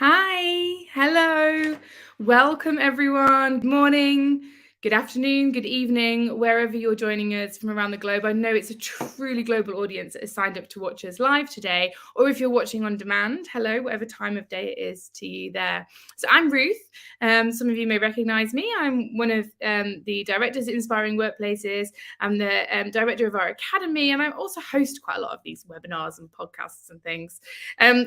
Hi, hello, welcome everyone. Good morning, good afternoon, good evening, wherever you're joining us from around the globe. I know it's a truly global audience that has signed up to watch us live today, or if you're watching on demand, hello, whatever time of day it is to you there. So I'm Ruth. Some of you may recognize me. I'm one of the directors at Inspiring Workplaces. I'm the director of our academy, and I also host quite a lot of these webinars and podcasts and things.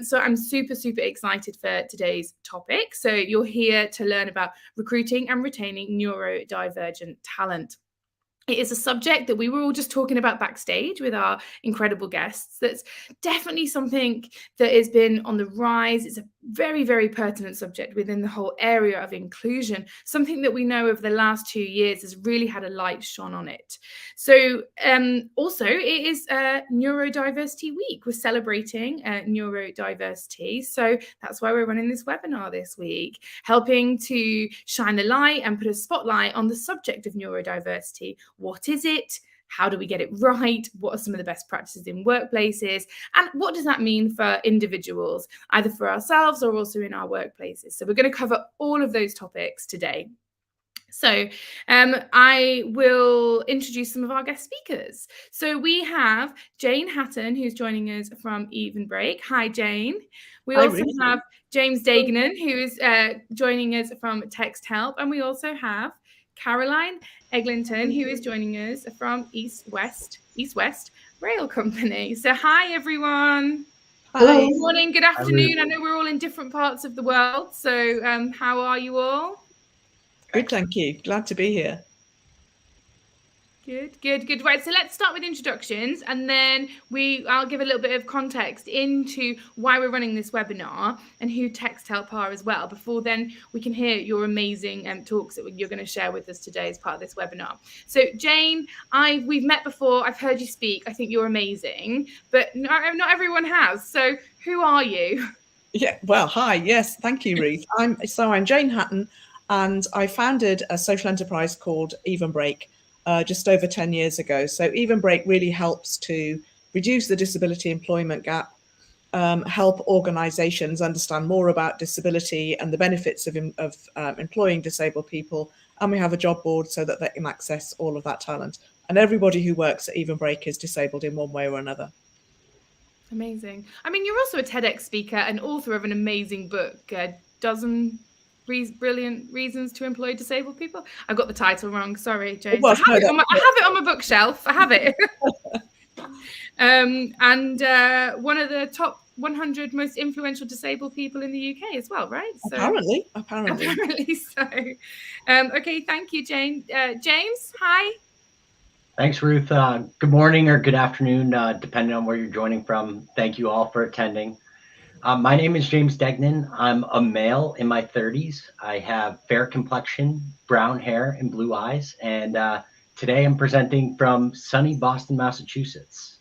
So I'm super excited for today's topic. So you're here to learn about recruiting and retaining neurodivergent talent. It is a subject that we were all just talking about backstage with our incredible guests. That's definitely something that has been on the rise. It's a very pertinent subject within the whole area of inclusion, something that we know over the last 2 years has really had a light shone on it. So also it is Neurodiversity Week. We're celebrating neurodiversity. So that's why we're running this webinar this week, helping to shine the light and put a spotlight on the subject of neurodiversity. What is it? How do we get it right? What are some of the best practices in workplaces? And what does that mean for individuals, either for ourselves or also in our workplaces? So we're going to cover all of those topics today. So I will introduce some of our guest speakers. So we have Jane Hatton, who's joining us from Even Break. Hi, Jane. We also have James Dagnan, who is joining us from Text Help. And we also have Caroline Eglinton, who is joining us from East West Rail Company. So hi, everyone. Hi. Good morning, good afternoon. I know we're all in different parts of the world. So how are you all? Good, thank you. Glad to be here. Good. Right, so let's start with introductions, and then I'll give a little bit of context into why we're running this webinar and who Text Help are as well. Before then, we can hear your amazing talks that you're going to share with us today as part of this webinar. So Jane, we've met before. I've heard you speak. I think you're amazing, but not everyone has. So who are you? Yeah, well, hi. Yes, thank you, Ruth. I'm Jane Hatton, and I founded a social enterprise called Even Break just over 10 years ago. So Even Break really helps to reduce the disability employment gap, help organisations understand more about disability and the benefits of employing disabled people. And we have a job board so that they can access all of that talent. And everybody who works at Even Break is disabled in one way or another. Amazing. I mean, you're also a TEDx speaker and author of an amazing book, A Dozen Brilliant Reasons to Employ Disabled People. I got the title wrong. Sorry, James. I have it on my bookshelf. I have it. And one of the top 100 most influential disabled people in the UK as well, right? So, apparently so. Okay, thank you, Jane. James, hi. Thanks, Ruth. Good morning or good afternoon, depending on where you're joining from. Thank you all for attending. My name is James Dagnan. I'm a male in my 30s. I have fair complexion, brown hair, and blue eyes. And today I'm presenting from sunny Boston, Massachusetts.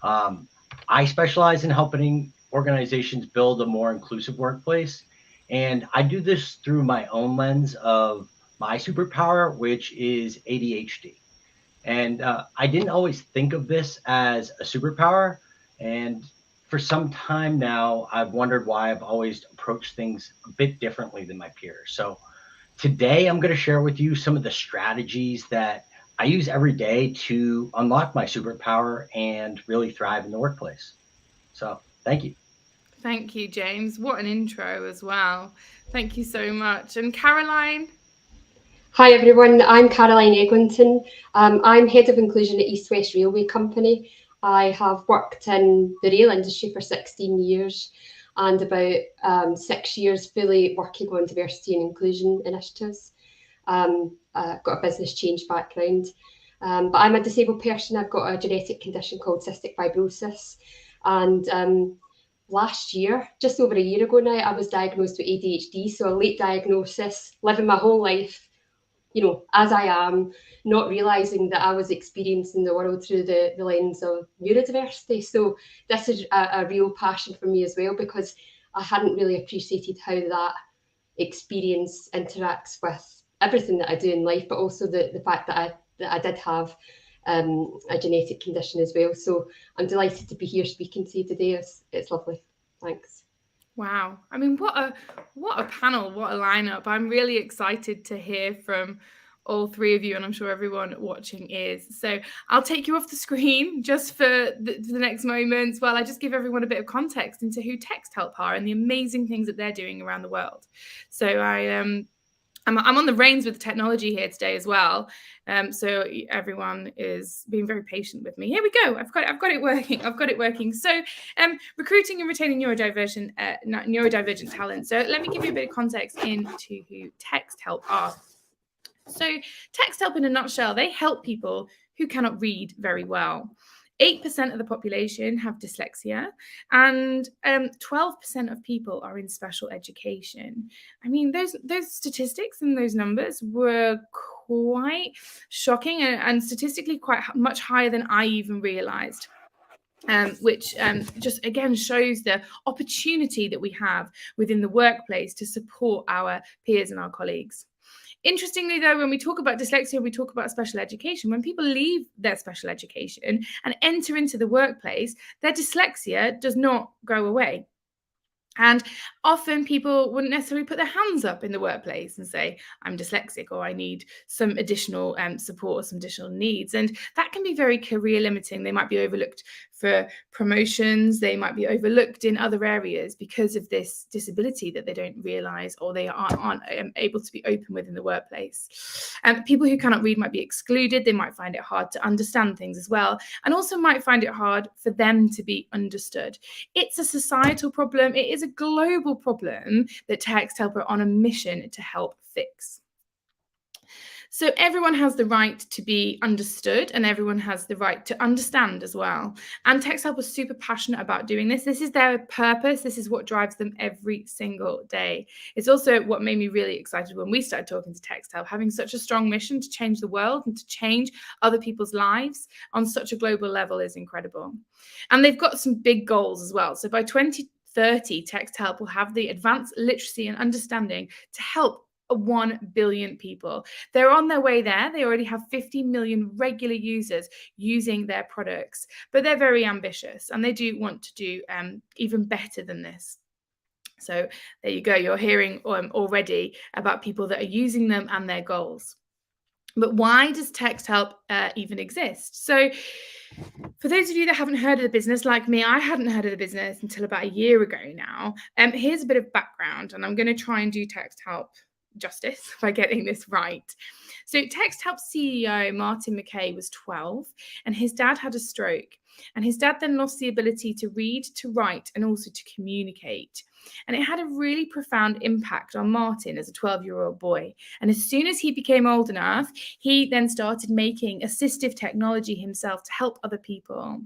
I specialize in helping organizations build a more inclusive workplace. And I do this through my own lens of my superpower, which is ADHD. And I didn't always think of this as a superpower. And for some time now, I've wondered why I've always approached things a bit differently than my peers. So today I'm going to share with you some of the strategies that I use every day to unlock my superpower and really thrive in the workplace. So thank you. Thank you, James. What an intro as well. Thank you so much. And Caroline? Hi everyone, I'm Caroline Eglinton. I'm Head of Inclusion at East West Railway Company. I have worked in the rail industry for 16 years and about 6 years fully working on diversity and inclusion initiatives. Got a business change background, but I'm a disabled person. I've got a genetic condition called cystic fibrosis, and last year, just over a year ago now, I was diagnosed with ADHD, so a late diagnosis, living my whole life as I am, not realising that I was experiencing the world through the lens of neurodiversity. So this is a real passion for me as well, because I hadn't really appreciated how that experience interacts with everything that I do in life, but also the fact that I did have a genetic condition as well. So I'm delighted to be here speaking to you today. It's lovely. Thanks. Wow. I mean, what a panel, what a lineup. I'm really excited to hear from all three of you, and I'm sure everyone watching is. So I'll take you off the screen just for the next moments while I just give everyone a bit of context into who Text Help are and the amazing things that they're doing around the world. So I'm on the reins with the technology here today as well. So everyone is being very patient with me. Here we go. I've got it working. I've got it working. So recruiting and retaining neurodivergent talent. So let me give you a bit of context into who Text Help are. So Text Help in a nutshell, they help people who cannot read very well. 8% of the population have dyslexia, and 12% of people are in special education. I mean, those statistics and those numbers were quite shocking and statistically quite much higher than I even realized. Which just again shows the opportunity that we have within the workplace to support our peers and our colleagues. Interestingly, though, when we talk about dyslexia, we talk about special education. When people leave their special education and enter into the workplace, their dyslexia does not go away. And often people wouldn't necessarily put their hands up in the workplace and say, I'm dyslexic, or I need some additional support or some additional needs. And that can be very career limiting. They might be overlooked for promotions. They might be overlooked in other areas because of this disability that they don't realize, or they aren't able to be open with in the workplace. People who cannot read might be excluded. They might find it hard to understand things as well, and also might find it hard for them to be understood. It's a societal problem. It is a global problem that Text Help are on a mission to help fix. So everyone has the right to be understood, and everyone has the right to understand as well. And Text Help are super passionate about doing this. This is their purpose. This is what drives them every single day. It's also what made me really excited when we started talking to Text Help. Having such a strong mission to change the world and to change other people's lives on such a global level is incredible. And they've got some big goals as well. So by 2030, Text Help will have the advanced literacy and understanding to help 1 billion people. They're on their way there. They already have 50 million regular users using their products, but they're very ambitious and they do want to do even better than this. So there you go. You're hearing already about people that are using them and their goals. But why does Text Help even exist? So for those of you that haven't heard of the business, like me, I hadn't heard of the business until about a year ago now. Here's a bit of background, and I'm going to try and do Text Help justice by getting this right. So Text Help CEO Martin McKay was 12, and his dad had a stroke. And his dad then lost the ability to read, to write, and also to communicate. And it had a really profound impact on Martin as a 12-year-old boy. And as soon as he became old enough, he then started making assistive technology himself to help other people.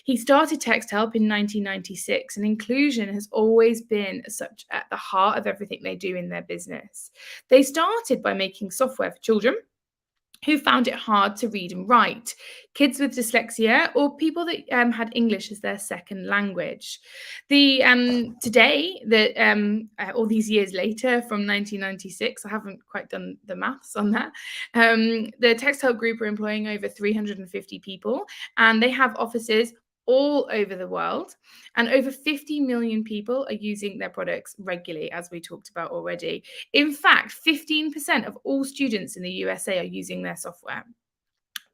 He started Text Help in 1996, and inclusion has always been such at the heart of everything they do in their business. They started by making software for children who found it hard to read and write, kids with dyslexia, or people that had English as their second language. Today, all these years later, from 1996, I haven't quite done the maths on that, the Text Help Group are employing over 350 people, and they have offices all over the world, and over 50 million people are using their products regularly, as we talked about already. In fact, 15% of all students in the USA are using their software.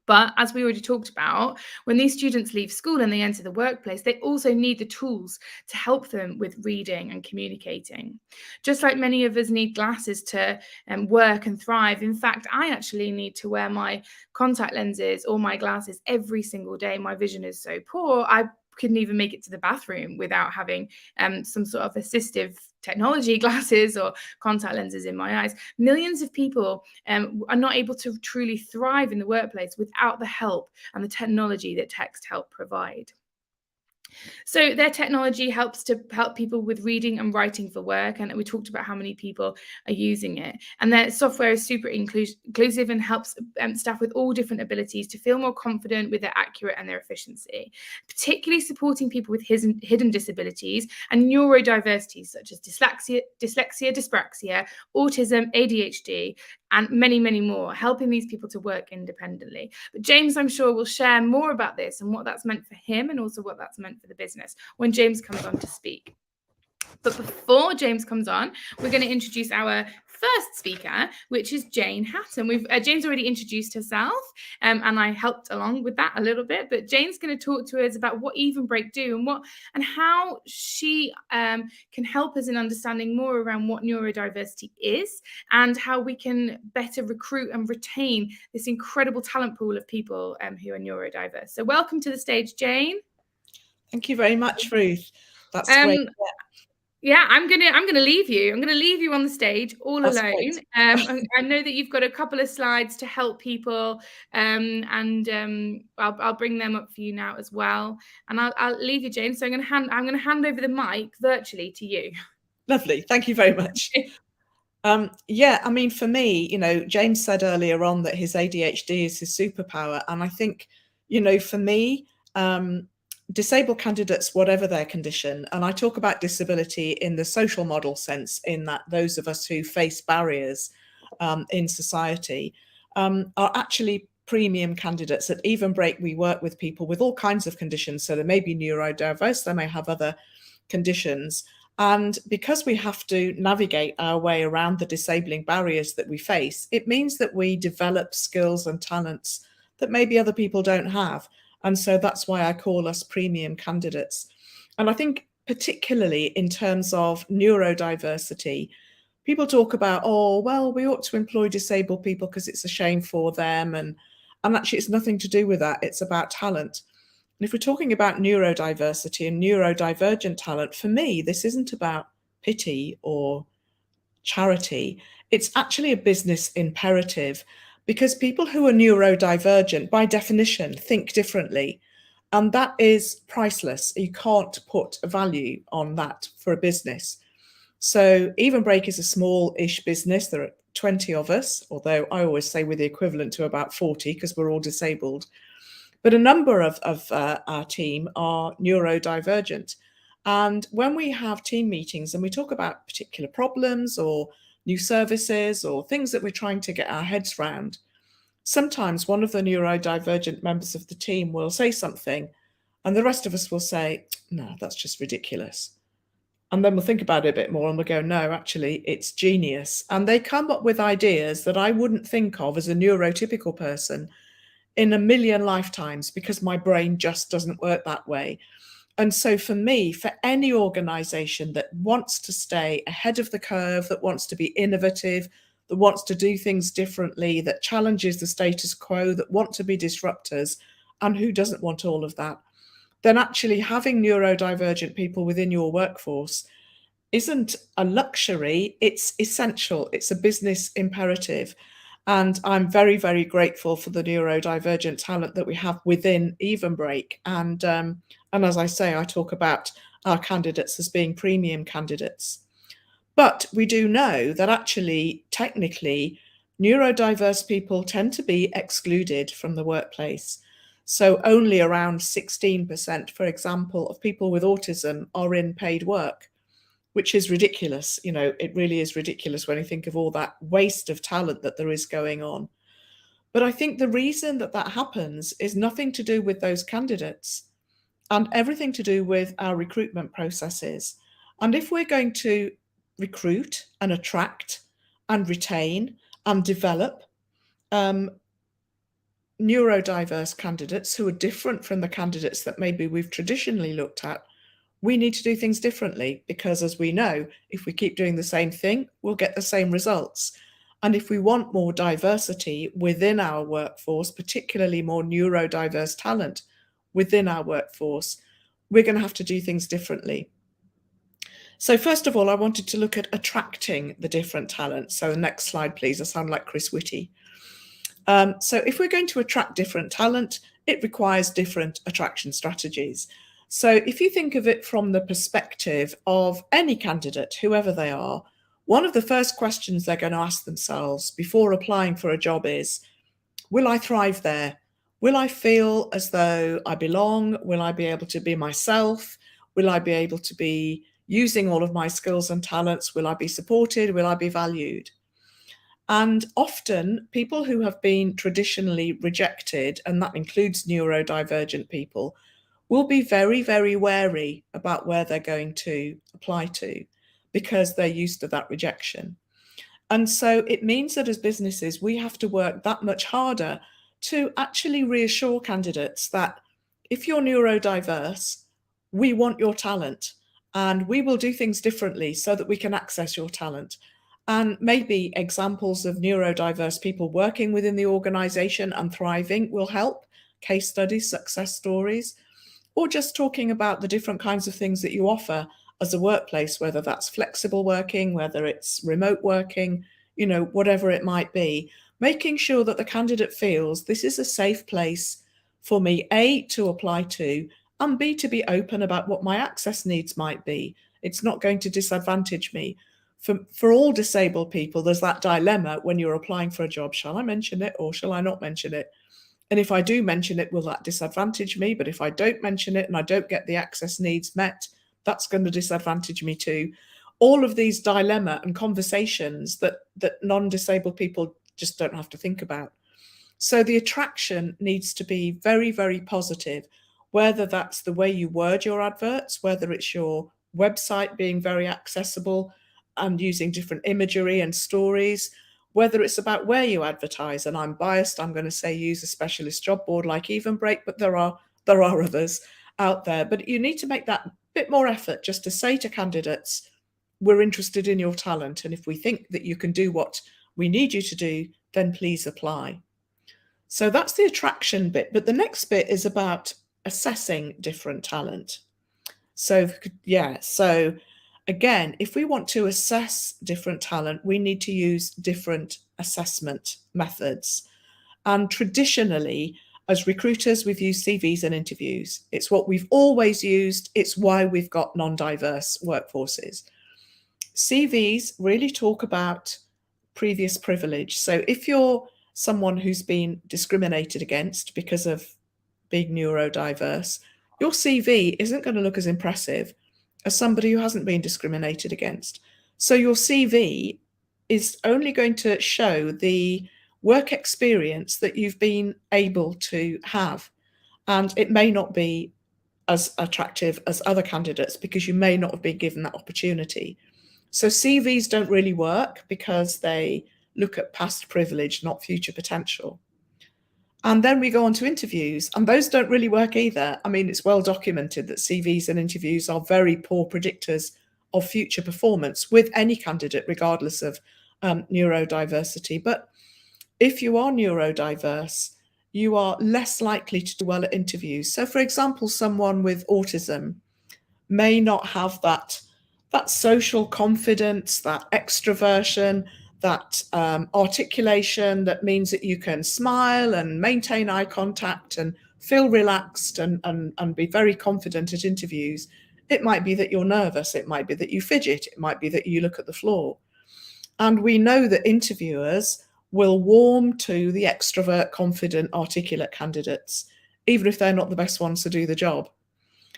But as we already talked about, when these students leave school and they enter the workplace, they also need the tools to help them with reading and communicating. Just like many of us need glasses to work and thrive. In fact, I actually need to wear my contact lenses or my glasses every single day. My vision is so poor, I couldn't even make it to the bathroom without having some sort of assistive technology glasses or contact lenses in my eyes. Millions of people are not able to truly thrive in the workplace without the help and the technology that Text Help provide. So their technology helps to help people with reading and writing for work, and we talked about how many people are using it. And their software is super inclusive and helps staff with all different abilities to feel more confident with their accurate and their efficiency, particularly supporting people with hidden disabilities and neurodiversities such as dyslexia, dyspraxia, autism, ADHD, and many, many more, helping these people to work independently. But James, I'm sure, will share more about this and what that's meant for him and also what that's meant for the business when James comes on to speak. But before James comes on, we're going to introduce our first speaker, which is Jane Hatton. Jane's already introduced herself, and I helped along with that a little bit. But Jane's going to talk to us about what Even Break do and how she can help us in understanding more around what neurodiversity is and how we can better recruit and retain this incredible talent pool of people who are neurodiverse. So welcome to the stage, Jane. Thank you very much, Ruth. That's great. Yeah, I'm gonna leave you. I'm gonna leave you on the stage all That's alone. great. I know that you've got a couple of slides to help people, and I'll bring them up for you now as well. And I'll leave you, Jane. So I'm gonna hand over the mic virtually to you. Lovely. Thank you very much. Yeah, I mean, for me, James said earlier on that his ADHD is his superpower, and I think, for me, disabled candidates, whatever their condition, and I talk about disability in the social model sense, in that those of us who face barriers in society are actually premium candidates. At Even Break, we work with people with all kinds of conditions. So they may be neurodiverse, they may have other conditions. And because we have to navigate our way around the disabling barriers that we face, it means that we develop skills and talents that maybe other people don't have. And so that's why I call us premium candidates. And I think particularly in terms of neurodiversity, people talk about, oh, well, we ought to employ disabled people because it's a shame for them. And actually, it's nothing to do with that. It's about talent. And if we're talking about neurodiversity and neurodivergent talent, for me, this isn't about pity or charity. It's actually a business imperative, because people who are neurodivergent, by definition, think differently. And that is priceless. You can't put a value on that for a business. So Even Break is a small-ish business. There are 20 of us, although I always say we're the equivalent to about 40 because we're all disabled. But a number of our team are neurodivergent. And when we have team meetings and we talk about particular problems or new services or things that we're trying to get our heads around, sometimes one of the neurodivergent members of the team will say something and the rest of us will say, no, that's just ridiculous. And then we'll think about it a bit more and we'll go, no, actually, it's genius. And they come up with ideas that I wouldn't think of as a neurotypical person in a million lifetimes, because my brain just doesn't work that way. And so for me, for any organization that wants to stay ahead of the curve, that wants to be innovative, that wants to do things differently, that challenges the status quo, that want to be disruptors, and who doesn't want all of that, then actually having neurodivergent people within your workforce isn't a luxury, it's essential. It's a business imperative. And I'm very, very grateful for the neurodivergent talent that we have within Even Break. And as I say, I talk about our candidates as being premium candidates. But we do know that actually, technically, neurodiverse people tend to be excluded from the workplace. So only around 16%, for example, of people with autism are in paid work, which is ridiculous. It really is ridiculous when you think of all that waste of talent that there is going on. But I think the reason that that happens is nothing to do with those candidates and everything to do with our recruitment processes. And if we're going to recruit and attract and retain and develop neurodiverse candidates who are different from the candidates that maybe we've traditionally looked at, we need to do things differently, because as we know, if we keep doing the same thing, we'll get the same results. And if we want more diversity within our workforce, particularly more neurodiverse talent within our workforce, we're going to have to do things differently. So first of all, I wanted to look at attracting the different talent. So next slide, please. I sound like Chris Whitty. So if we're going to attract different talent, it requires different attraction strategies. So if you think of it from the perspective of any candidate, whoever they are, one of the first questions they're going to ask themselves before applying for a job is, will I thrive there? Will I feel as though I belong? Will I be able to be myself? Will I be able to be using all of my skills and talents? Will I be supported? Will I be valued? And often people who have been traditionally rejected, and that includes neurodivergent people, will be very, very wary about where they're going to apply to because they're used to that rejection. And so it means that as businesses, we have to work that much harder to actually reassure candidates that if you're neurodiverse, we want your talent and we will do things differently so that we can access your talent. And maybe examples of neurodiverse people working within the organization and thriving will help, case studies, success stories, or just talking about the different kinds of things that you offer as a workplace, whether that's flexible working, whether it's remote working, whatever it might be, making sure that the candidate feels this is a safe place for me, A, to apply to, and B, to be open about what my access needs might be. It's not going to disadvantage me. For all disabled people, there's that dilemma when you're applying for a job. Shall I mention it or shall I not mention it? And if I do mention it, will that disadvantage me? But if I don't mention it and I don't get the access needs met, that's going to disadvantage me too. All of these dilemma and conversations that non-disabled people just don't have to think about. So the attraction needs to be very, very positive, whether that's the way you word your adverts, whether it's your website being very accessible and using different imagery and stories, whether it's about where you advertise. And I'm biased, I'm going to say use a specialist job board like Evenbreak, but there are others out there. But you need to make that bit more effort just to say to candidates, we're interested in your talent. And if we think that you can do what we need you to do, then please apply. So that's the attraction bit. But the next bit is about assessing different talent. So again, if we want to assess different talent, we need to use different assessment methods. And traditionally, as recruiters, we've used CVs and interviews. It's what we've always used. It's why we've got non-diverse workforces. CVs really talk about previous privilege. So if you're someone who's been discriminated against because of being neurodiverse, your CV isn't going to look as impressive as somebody who hasn't been discriminated against. So your CV is only going to show the work experience that you've been able to have. And it may not be as attractive as other candidates because you may not have been given that opportunity. So CVs don't really work because they look at past privilege, not future potential. And then we go on to interviews, and those don't really work either. I mean, it's well documented that CVs and interviews are very poor predictors of future performance with any candidate, regardless of neurodiversity. But if you are neurodiverse, you are less likely to do well at interviews. So, for example, someone with autism may not have that social confidence, that extroversion, that articulation that means that you can smile and maintain eye contact and feel relaxed and be very confident at interviews. It might be that you're nervous. It might be that you fidget. It might be that you look at the floor. And we know that interviewers will warm to the extrovert, confident, articulate candidates, even if they're not the best ones to do the job.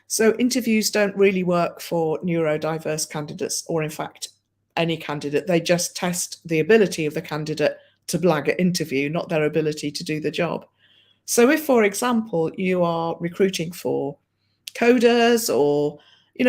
So interviews don't really work for neurodiverse candidates, or in fact, any candidate. They just test the ability of the candidate to blag at interview, not their ability to do the job. So if, for example, you are recruiting for coders or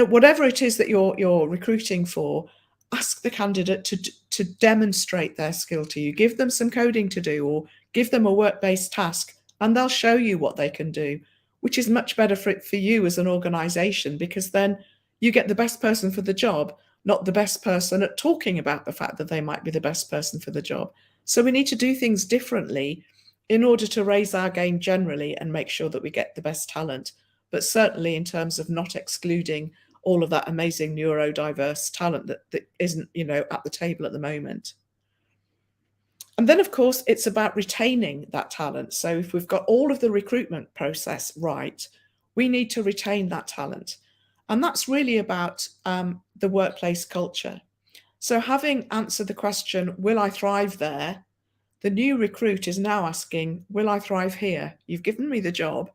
whatever it is that you're recruiting for, ask the candidate to demonstrate their skill to you. Give them some coding to do or give them a work-based task and they'll show you what they can do, which is much better for you as an organization, because then you get the best person for the job, not the best person at talking about the fact that they might be the best person for the job. So we need to do things differently in order to raise our game generally and make sure that we get the best talent, but certainly in terms of not excluding all of that amazing neurodiverse talent that isn't, at the table at the moment. And then, of course, it's about retaining that talent. So if we've got all of the recruitment process right, we need to retain that talent. And that's really about the workplace culture. So having answered the question, will I thrive there? The new recruit is now asking, will I thrive here? You've given me the job.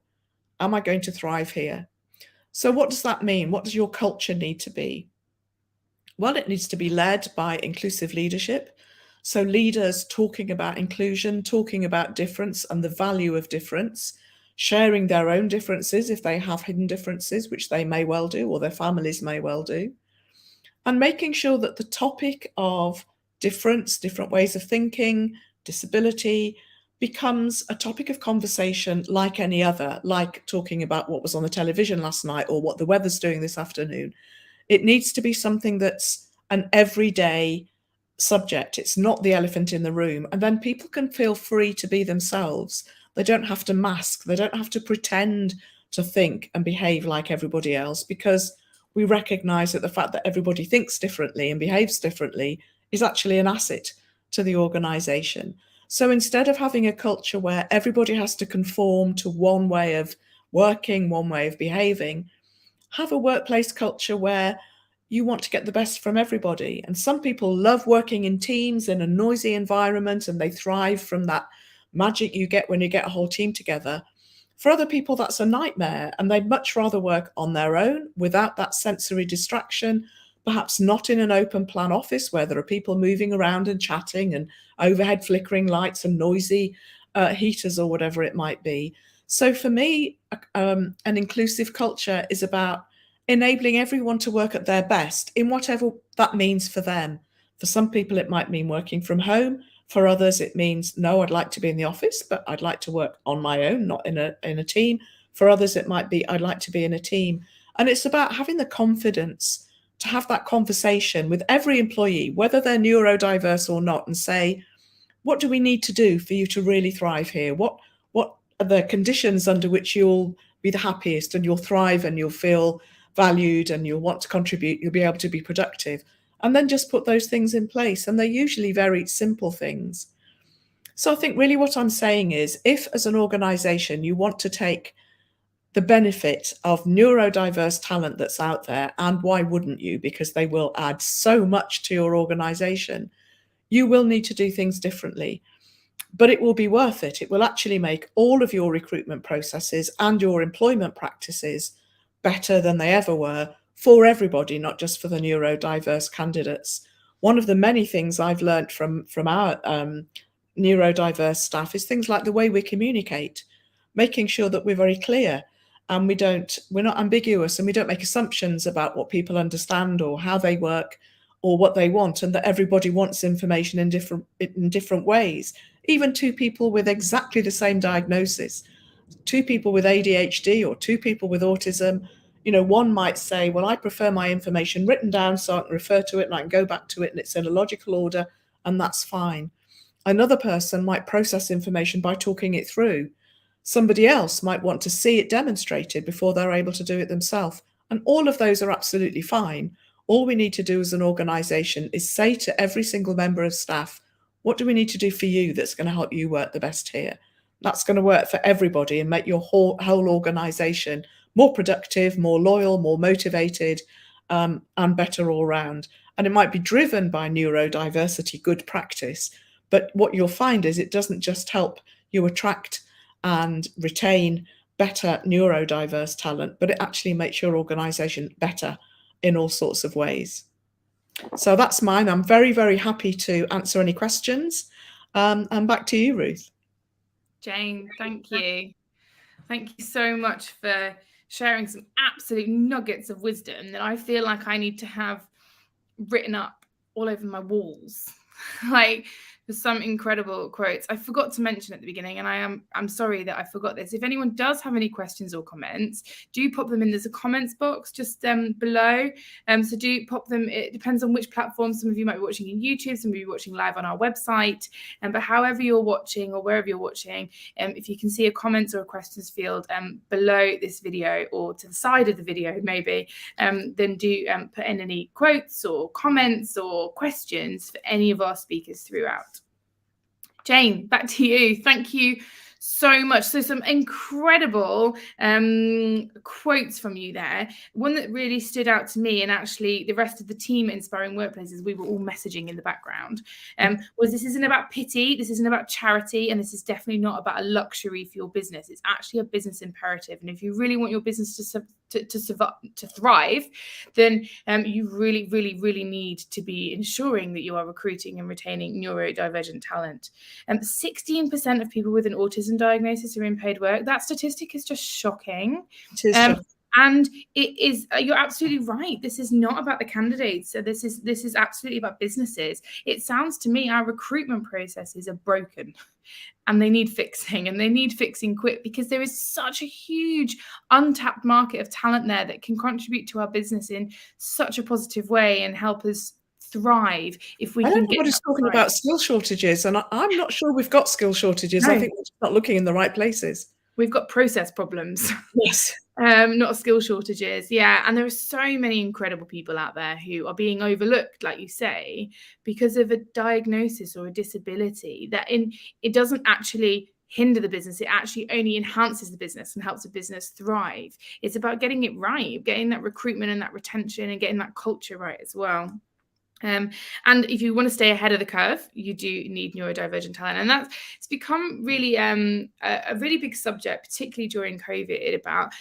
Am I going to thrive here? So what does that mean? What does your culture need to be? Well, it needs to be led by inclusive leadership. So leaders talking about inclusion, talking about difference and the value of difference, sharing their own differences if they have hidden differences, which they may well do, or their families may well do, and making sure that the topic of difference, different ways of thinking, disability, becomes a topic of conversation like any other, like talking about what was on the television last night or what the weather's doing this afternoon. It needs to be something that's an everyday subject. It's not the elephant in the room. And then people can feel free to be themselves. They don't have to mask. They don't have to pretend to think and behave like everybody else, because we recognize that the fact that everybody thinks differently and behaves differently is actually an asset to the organization. So instead of having a culture where everybody has to conform to one way of working, one way of behaving, have a workplace culture where you want to get the best from everybody. And some people love working in teams in a noisy environment, and they thrive from that magic you get when you get a whole team together. For other people, that's a nightmare, and they'd much rather work on their own without that sensory distraction, perhaps not in an open plan office where there are people moving around and chatting and overhead flickering lights and noisy heaters or whatever it might be. So for me, an inclusive culture is about enabling everyone to work at their best in whatever that means for them. For some people, it might mean working from home. For others, it means, no, I'd like to be in the office, but I'd like to work on my own, not in a team. For others, it might be, I'd like to be in a team. And it's about having the confidence to have that conversation with every employee, whether they're neurodiverse or not, and say, what do we need to do for you to really thrive here? What are the conditions under which you'll be the happiest and you'll thrive and you'll feel valued and you'll want to contribute, you'll be able to be productive? And then just put those things in place. And they're usually very simple things. So I think really what I'm saying is, if as an organization you want to take the benefit of neurodiverse talent that's out there, and why wouldn't you? Because they will add so much to your organization, you will need to do things differently. But it will be worth it. It will actually make all of your recruitment processes and your employment practices better than they ever were, for everybody, not just for the neurodiverse candidates. One of the many things I've learned from our neurodiverse staff is things like the way we communicate, making sure that we're very clear and we're not ambiguous, and we don't make assumptions about what people understand or how they work or what they want, and that everybody wants information in different ways. Even two people with exactly the same diagnosis, two people with ADHD or two people with autism, one might say, well, I prefer my information written down so I can refer to it and I can go back to it and it's in a logical order, and that's fine. Another person might process information by talking it through. Somebody else might want to see it demonstrated before they're able to do it themselves. And all of those are absolutely fine. All we need to do as an organisation is say to every single member of staff, what do we need to do for you that's going to help you work the best here? That's going to work for everybody and make your whole organisation more productive, more loyal, more motivated, and better all round. And it might be driven by neurodiversity, good practice. But what you'll find is it doesn't just help you attract and retain better neurodiverse talent, but it actually makes your organisation better in all sorts of ways. So that's mine. I'm very, very happy to answer any questions. And back to you, Ruth. Jane, thank you. Thank you so much for sharing some absolute nuggets of wisdom that I feel like I need to have written up all over my walls. Like, there's some incredible quotes. I forgot to mention at the beginning, and I'm sorry that I forgot this. If anyone does have any questions or comments, do pop them in. There's a comments box just below. So do pop them. It depends on which platform. Some of you might be watching in YouTube, some of you watching live on our website. But however you're watching or wherever you're watching, if you can see a comments or a questions field below this video or to the side of the video maybe, then do put in any quotes or comments or questions for any of our speakers throughout. Jane, back to you. Thank you so much. So some incredible quotes from you there. One that really stood out to me, and actually the rest of the team at Inspiring Workplaces, we were all messaging in the background, was this isn't about pity, this isn't about charity, and this is definitely not about a luxury for your business. It's actually a business imperative. And if you really want your business to thrive, then you really, really, really need to be ensuring that you are recruiting and retaining neurodivergent talent. 16% of people with an autism autism diagnosis are in paid work. That statistic is just shocking. It is shocking. And it is, you're absolutely right. This is not about the candidates. So this is absolutely about businesses. It sounds to me our recruitment processes are broken and they need fixing, and they need fixing quick, because there is such a huge untapped market of talent there that can contribute to our business in such a positive way and help us thrive if we can get Everybody's talking about skill shortages, and I'm not sure we've got skill shortages. No. I think we're just not looking in the right places. We've got process problems. Yes. Not skill shortages. Yeah. And there are so many incredible people out there who are being overlooked, like you say, because of a diagnosis or a disability that it doesn't actually hinder the business. It actually only enhances the business and helps the business thrive. It's about getting it right, getting that recruitment and that retention and getting that culture right as well. And if you want to stay ahead of the curve, you do need neurodivergent talent. And it's become really a really big subject, particularly during COVID, about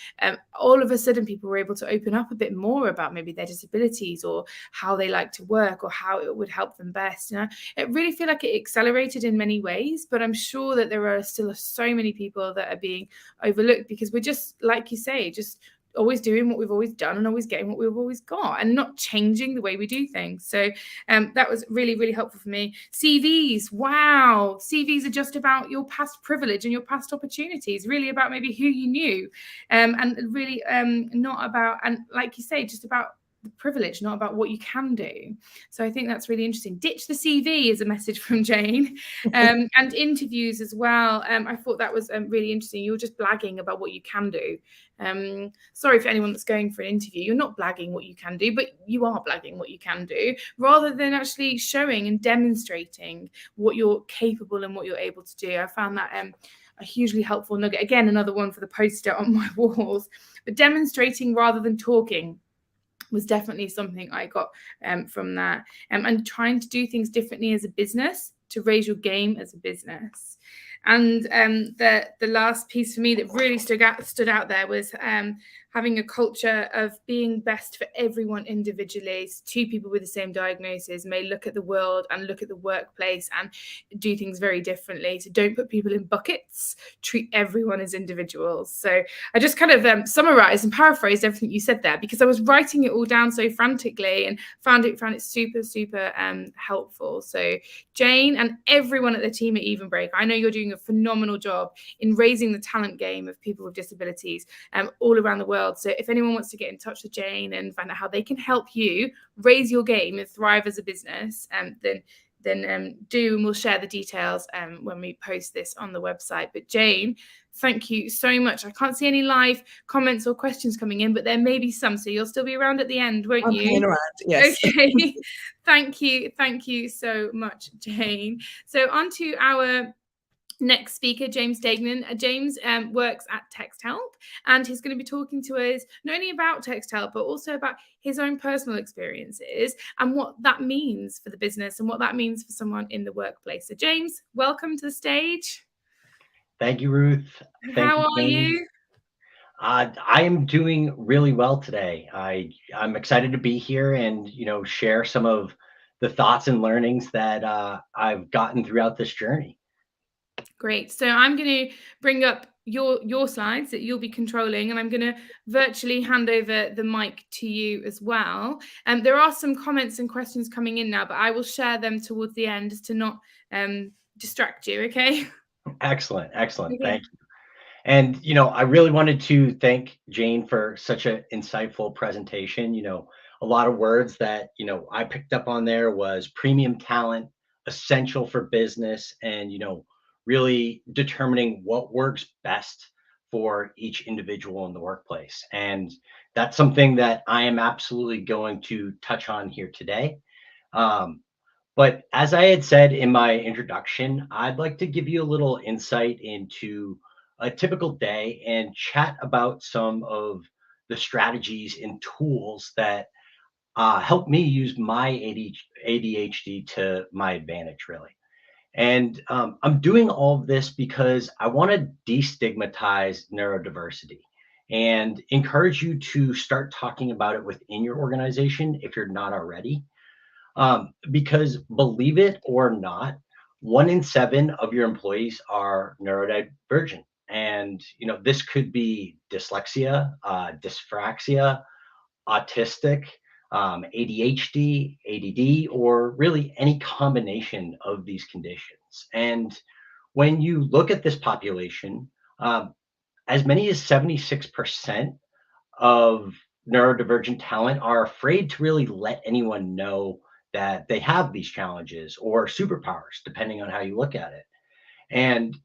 all of a sudden people were able to open up a bit more about maybe their disabilities or how they like to work or how it would help them best. You know, it really feel like it accelerated in many ways, but I'm sure that there are still so many people that are being overlooked because we're just, like you say, just always doing what we've always done and always getting what we've always got and not changing the way we do things. So that was really, really helpful for me. CVs, wow. CVs are just about your past privilege and your past opportunities, really about maybe who you knew, and really not about, and like you say, just about the privilege, not about what you can do. So I think that's really interesting. Ditch the CV is a message from Jane, and interviews as well. I thought that was really interesting. You were just blagging about what you can do. Sorry for anyone that's going for an interview. You're not blagging what you can do, but you are blagging what you can do, rather than actually showing and demonstrating what you're capable and what you're able to do. I found that a hugely helpful nugget. Again, another one for the poster on my walls. But demonstrating rather than talking was definitely something I got from that. And trying to do things differently as a business to raise your game as a business. And the last piece for me that really stood out there was having a culture of being best for everyone individually. So two people with the same diagnosis may look at the world and look at the workplace and do things very differently. So don't put people in buckets, treat everyone as individuals. So I just kind of summarized and paraphrased everything you said there, because I was writing it all down so frantically and found it super, super helpful. So Jane and everyone at the team at Even Break, I know you're doing a phenomenal job in raising the talent game of people with disabilities all around the world. So if anyone wants to get in touch with Jane and find out how they can help you raise your game and thrive as a business, then do, and we'll share the details when we post this on the website. But Jane, thank you so much. I can't see any live comments or questions coming in, but there may be some, so you'll still be around at the end, won't you? I'm hanging around, yes. Okay. Thank you so much, Jane. So on to our next speaker, James Degnan. James works at Text Help, and he's going to be talking to us not only about Text Help, but also about his own personal experiences and what that means for the business and what that means for someone in the workplace. So James, welcome to the stage. Thank you, Ruth. How are you? I am doing really well today. I'm excited to be here and, share some of the thoughts and learnings that I've gotten throughout this journey. Great. So I'm going to bring up your slides that you'll be controlling, and I'm going to virtually hand over the mic to you as well. There are some comments and questions coming in now, but I will share them towards the end just to not distract you. Okay. Excellent. Okay. Thank you. And, I really wanted to thank Jane for such an insightful presentation. A lot of words that, I picked up on there was premium talent, essential for business, and, really determining what works best for each individual in the workplace. And that's something that I am absolutely going to touch on here today. But as I had said in my introduction, I'd like to give you a little insight into a typical day and chat about some of the strategies and tools that help me use my ADHD to my advantage, really. And I'm doing all of this because I want to destigmatize neurodiversity and encourage you to start talking about it within your organization if you're not already. Because believe it or not, 1 in 7 of your employees are neurodivergent. And, this could be dyslexia, dyspraxia, autistic, ADHD, ADD, or really any combination of these conditions. And when you look at this population, as many as 76% of neurodivergent talent are afraid to really let anyone know that they have these challenges or superpowers, depending on how you look at it. And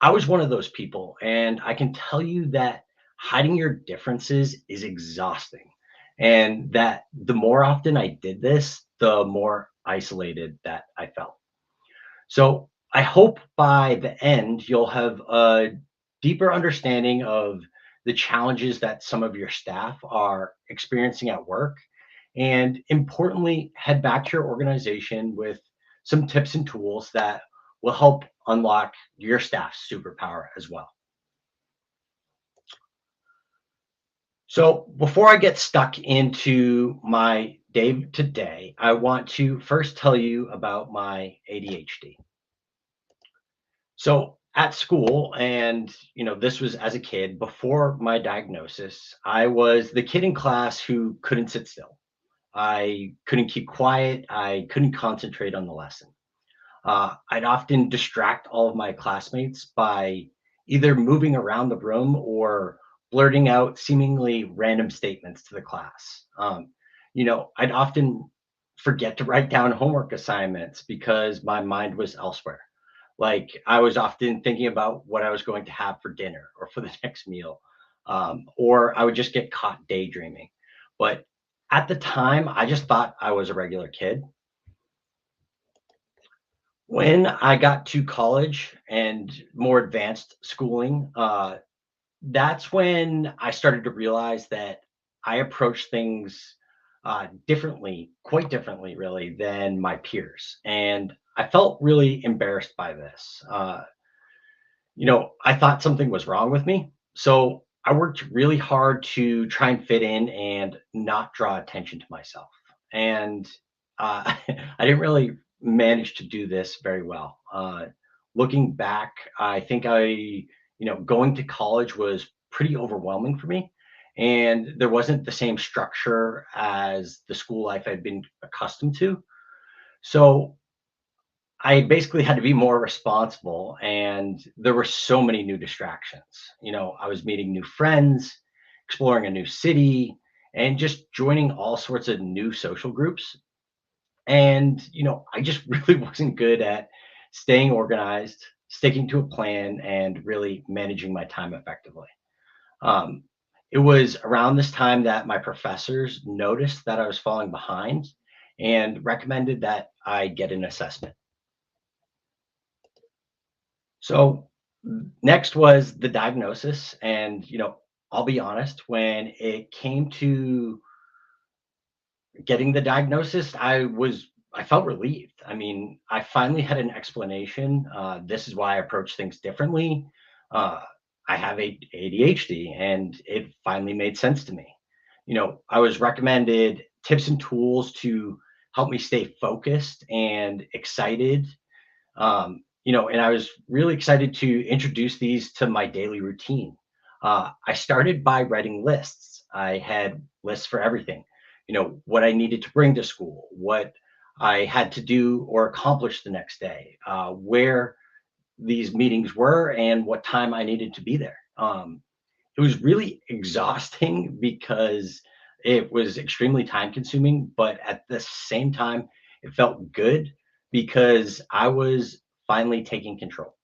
I was one of those people. And I can tell you that hiding your differences is exhausting. And that the more often I did this, the more isolated that I felt. So I hope by the end, you'll have a deeper understanding of the challenges that some of your staff are experiencing at work. And importantly, head back to your organization with some tips and tools that will help unlock your staff's superpower as well. So before I get stuck into my day to day, I want to first tell you about my ADHD. So at school, and this was as a kid before my diagnosis, I was the kid in class who couldn't sit still. I couldn't keep quiet. I couldn't concentrate on the lesson. I'd often distract all of my classmates by either moving around the room or blurting out seemingly random statements to the class. I'd often forget to write down homework assignments because my mind was elsewhere. Like I was often thinking about what I was going to have for dinner or for the next meal, or I would just get caught daydreaming. But at the time, I just thought I was a regular kid. When I got to college and more advanced schooling, that's when I started to realize that I approach things differently, quite differently, really, than my peers. And I felt really embarrassed by this. I thought something was wrong with me. So I worked really hard to try and fit in and not draw attention to myself. And I didn't really manage to do this very well. Looking back, I think going to college was pretty overwhelming for me. And there wasn't the same structure as the school life I'd been accustomed to. So I basically had to be more responsible, and there were so many new distractions. I was meeting new friends, exploring a new city, and just joining all sorts of new social groups. And, I just really wasn't good at staying organized, sticking to a plan, and really managing my time effectively. Um, it was around this time that my professors noticed that I was falling behind and recommended that I get an assessment. So next was the diagnosis. And, I'll be honest, when it came to getting the diagnosis, I felt relieved. I mean, I finally had an explanation. This is why I approach things differently. I have ADHD, and it finally made sense to me. I was recommended tips and tools to help me stay focused and excited. And I was really excited to introduce these to my daily routine. I started by writing lists. I had lists for everything, what I needed to bring to school, what I had to do or accomplish the next day, where these meetings were, and what time I needed to be there. It was really exhausting because it was extremely time consuming, but at the same time, it felt good because I was finally taking control.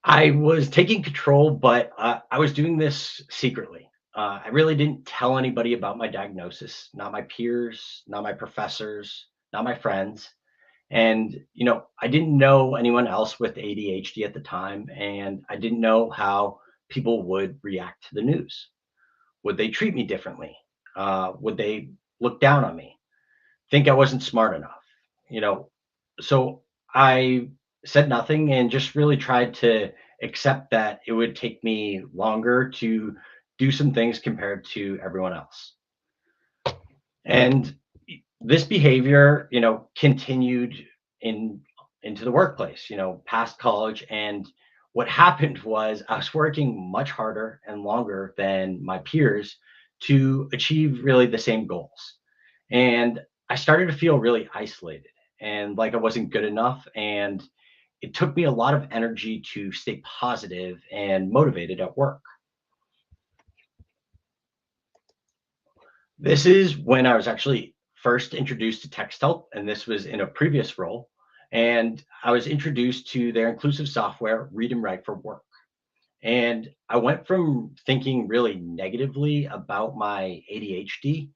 I was taking control, but I was doing this secretly. I really didn't tell anybody about my diagnosis, not my peers, not my professors, not my friends. And, I didn't know anyone else with ADHD at the time, and I didn't know how people would react to the news. Would they treat me differently? Would they look down on me? Think I wasn't smart enough? You know, so I said nothing and just really tried to accept that it would take me longer to do some things compared to everyone else. And this behavior, continued into the workplace, past college. And what happened was I was working much harder and longer than my peers to achieve really the same goals. And I started to feel really isolated and like I wasn't good enough. And it took me a lot of energy to stay positive and motivated at work. This is when I was actually first introduced to text help, and this was in a previous role. And I was introduced to their inclusive software, Read and Write for Work. And I went from thinking really negatively about my ADHD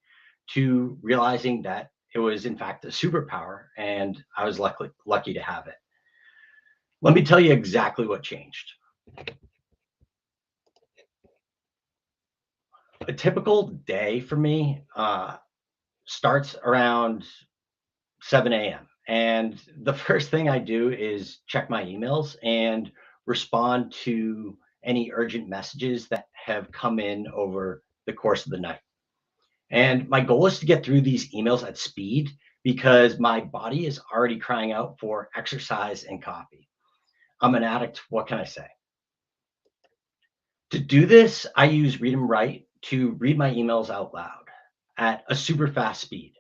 to realizing that it was, in fact, a superpower, and I was lucky to have it. Let me tell you exactly what changed. A typical day for me starts around 7 a.m. And the first thing I do is check my emails and respond to any urgent messages that have come in over the course of the night. And my goal is to get through these emails at speed because my body is already crying out for exercise and coffee. I'm an addict. What can I say? To do this, I use Read and Write to read my emails out loud at a super fast speed.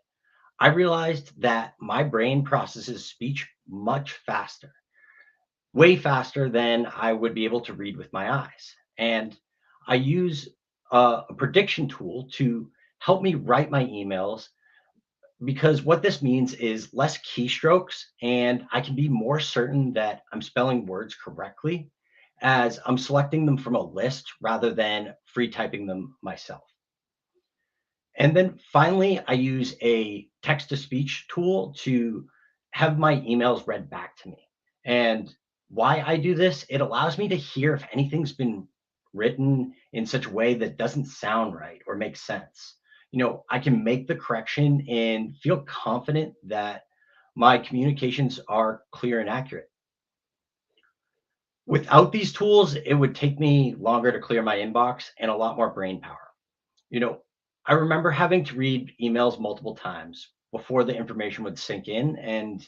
I realized that my brain processes speech much faster, way faster than I would be able to read with my eyes. And I use a prediction tool to help me write my emails because what this means is less keystrokes and I can be more certain that I'm spelling words correctly as I'm selecting them from a list rather than free typing them myself. And then finally, I use a text to speech tool to have my emails read back to me. And why I do this, it allows me to hear if anything's been written in such a way that doesn't sound right or make sense. I can make the correction and feel confident that my communications are clear and accurate. Without these tools, it would take me longer to clear my inbox and a lot more brain power. You know, I remember having to read emails multiple times before the information would sink in. And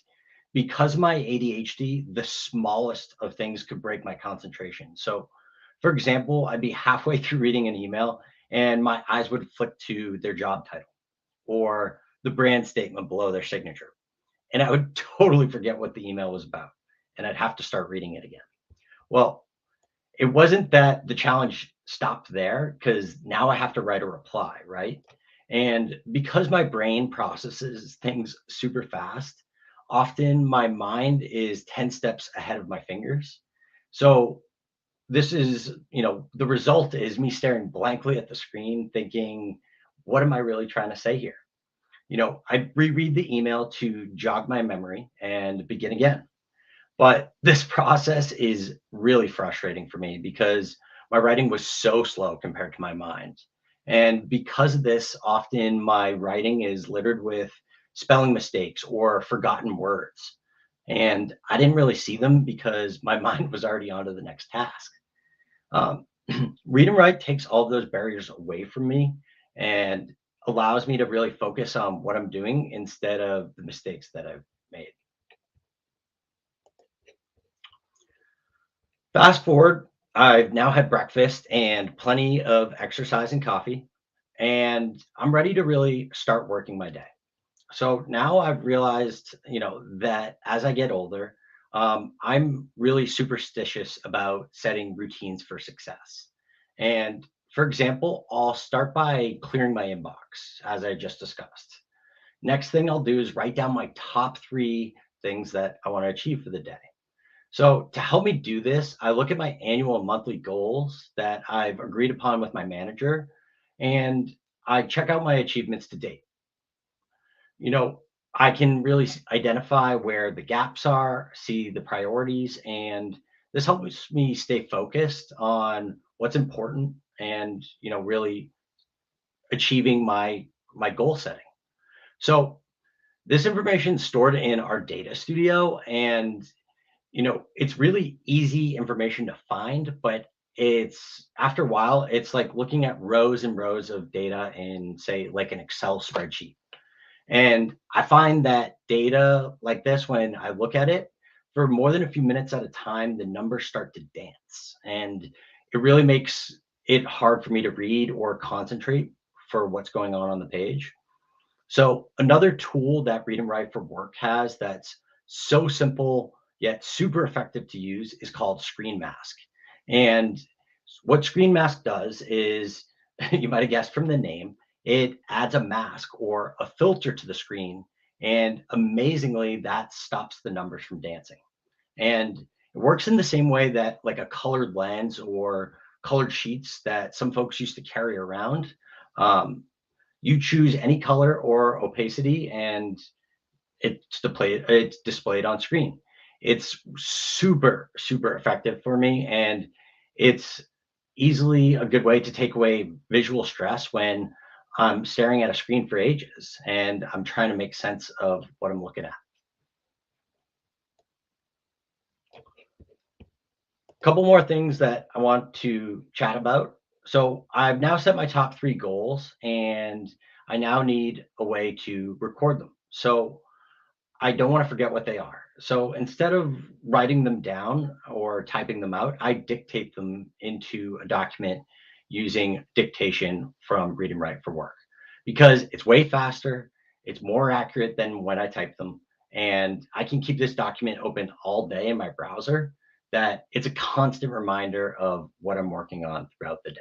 because of my ADHD, the smallest of things could break my concentration. So, for example, I'd be halfway through reading an email and my eyes would flip to their job title or the brand statement below their signature. And I would totally forget what the email was about. And I'd have to start reading it again. Well, it wasn't that the challenge stopped there because now I have to write a reply, right? And because my brain processes things super fast, often my mind is 10 steps ahead of my fingers. So this is, the result is me staring blankly at the screen thinking, what am I really trying to say here? I reread the email to jog my memory and begin again. But this process is really frustrating for me because my writing was so slow compared to my mind. And because of this, often my writing is littered with spelling mistakes or forgotten words. And I didn't really see them because my mind was already on to the next task. Read and Write takes all of those barriers away from me and allows me to really focus on what I'm doing instead of the mistakes that I've made. Fast forward, I've now had breakfast and plenty of exercise and coffee, and I'm ready to really start working my day. So now I've realized, that as I get older, I'm really superstitious about setting routines for success. And for example, I'll start by clearing my inbox, as I just discussed. Next thing I'll do is write down my top 3 things that I want to achieve for the day. So to help me do this, I look at my annual and monthly goals that I've agreed upon with my manager, and I check out my achievements to date. I can really identify where the gaps are, see the priorities, and this helps me stay focused on what's important and, really achieving my goal setting. So this information is stored in our data studio, and it's really easy information to find, but it's after a while, it's like looking at rows and rows of data in, say, like an Excel spreadsheet. And I find that data like this, when I look at it for more than a few minutes at a time, the numbers start to dance. And it really makes it hard for me to read or concentrate for what's going on the page. So another tool that Read and Write for Work has that's so simple yet super effective to use is called Screen Mask. And what Screen Mask does is, you might have guessed from the name, it adds a mask or a filter to the screen. And amazingly, that stops the numbers from dancing. And it works in the same way that like a colored lens or colored sheets that some folks used to carry around. Um, you choose any color or opacity and it's displayed on screen. It's super, super effective for me. And it's easily a good way to take away visual stress when I'm staring at a screen for ages and I'm trying to make sense of what I'm looking at. Couple more things that I want to chat about. So I've now set my top 3 goals and I now need a way to record them. So I don't want to forget what they are. So instead of writing them down or typing them out, I dictate them into a document using dictation from Read and Write for Work because it's way faster, it's more accurate than when I type them, and I can keep this document open all day in my browser that it's a constant reminder of what I'm working on throughout the day.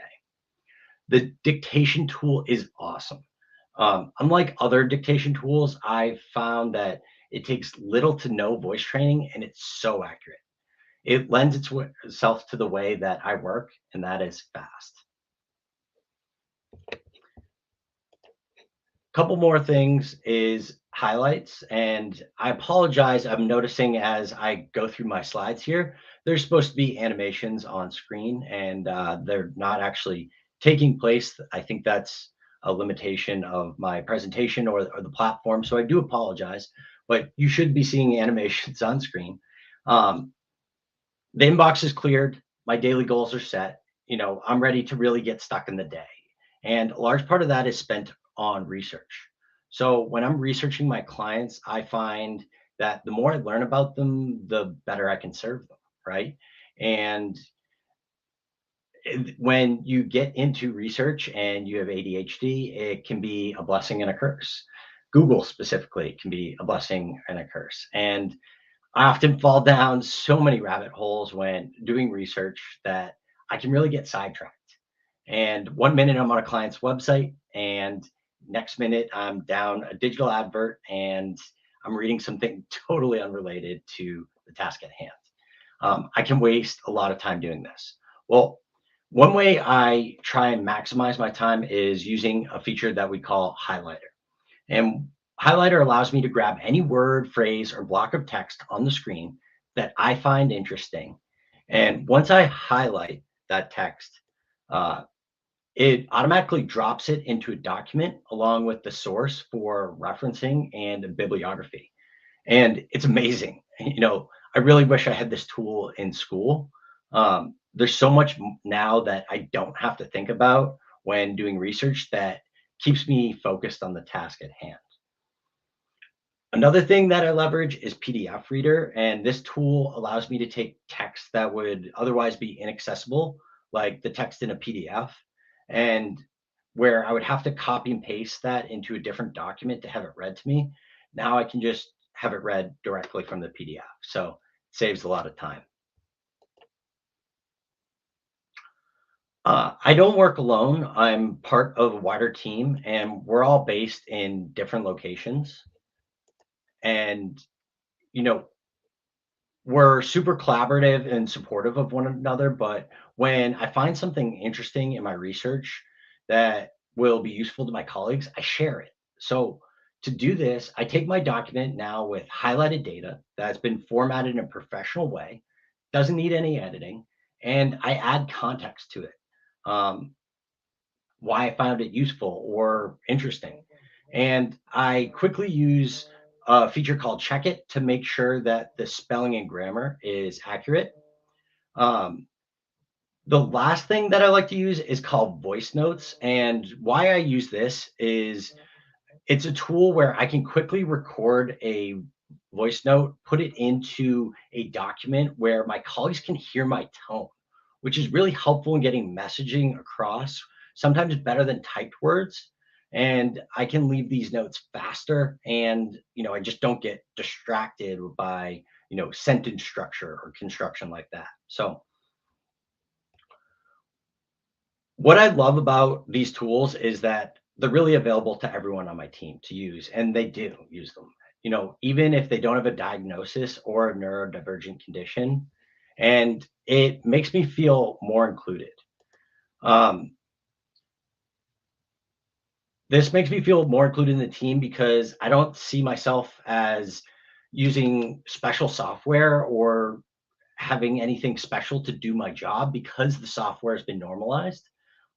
The dictation tool is awesome. Unlike other dictation tools, I've found that it takes little to no voice training and it's so accurate. It lends itself to the way that I work, and that is fast. Couple more things is highlights, and I apologize. I'm noticing as I go through my slides here, there's supposed to be animations on screen, and they're not actually taking place. I think that's a limitation of my presentation or the platform, so I do apologize, but you should be seeing animations on screen. The inbox is cleared. My daily goals are set. I'm ready to really get stuck in the day. And a large part of that is spent on research. So when I'm researching my clients, I find that the more I learn about them, the better I can serve them, right? And when you get into research and you have ADHD, it can be a blessing and a curse. Google specifically can be a blessing and a curse. And I often fall down so many rabbit holes when doing research that I can really get sidetracked. And one minute I'm on a client's website, and next minute I'm down a digital advert and I'm reading something totally unrelated to the task at hand. I can waste a lot of time doing this. Well, one way I try and maximize my time is using a feature that we call Highlighter. And Highlighter allows me to grab any word, phrase, or block of text on the screen that I find interesting. And once I highlight that text, it automatically drops it into a document along with the source for referencing and a bibliography. And it's amazing. I really wish I had this tool in school. There's so much now that I don't have to think about when doing research that keeps me focused on the task at hand. Another thing that I leverage is PDF Reader, and this tool allows me to take text that would otherwise be inaccessible, like the text in a PDF, and where I would have to copy and paste that into a different document to have it read to me. Now I can just have it read directly from the PDF, so it saves a lot of time. I don't work alone. I'm part of a wider team, and we're all based in different locations. And, we're super collaborative and supportive of one another. But when I find something interesting in my research that will be useful to my colleagues, I share it. So to do this, I take my document now with highlighted data that's been formatted in a professional way, doesn't need any editing, and I add context to it. Why I found it useful or interesting. And I quickly use a feature called Check It to make sure that the spelling and grammar is accurate. The last thing that I like to use is called voice notes. And why I use this is It's a tool where I can quickly record a voice note, put it into a document where my colleagues can hear my tone, which is really helpful in getting messaging across, sometimes better than typed words. And I can leave these notes faster, and I just don't get distracted by sentence structure or construction like that. So what I love about these tools is that they're really available to everyone on my team to use, and they do use them. Even if they don't have a diagnosis or a neurodivergent condition, and it makes me feel more included. This makes me feel more included in the team because I don't see myself as using special software or having anything special to do my job because the software has been normalized.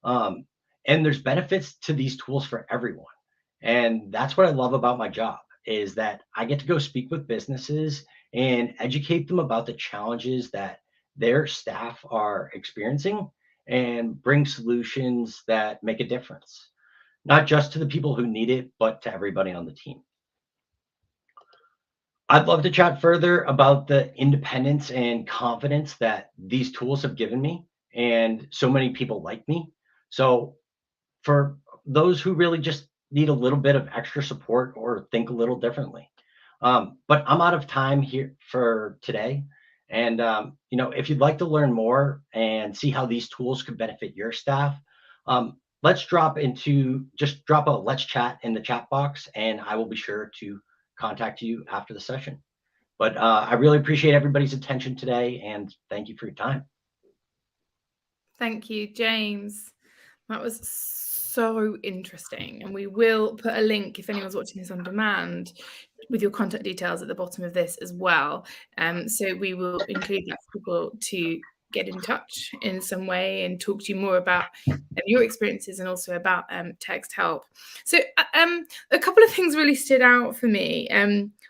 And there's benefits to these tools for everyone. And that's what I love about my job, is that I get to go speak with businesses and educate them about the challenges that their staff are experiencing and bring solutions that make a difference, not just to the people who need it, but to everybody on the team. I'd love to chat further about the independence and confidence that these tools have given me and so many people like me. So for those who really just need a little bit of extra support or think a little differently. But I'm out of time here for today. And, if you'd like to learn more and see how these tools could benefit your staff, let's drop a let's chat in the chat box, and I will be sure to contact you after the session. But I really appreciate everybody's attention today, and thank you for your time. Thank you, James. That was so interesting. And we will put a link, if anyone's watching this on demand, with your contact details at the bottom of this as well. So we will include that for people to get in touch in some way and talk to you more about your experiences and also about text help. So a couple of things really stood out for me.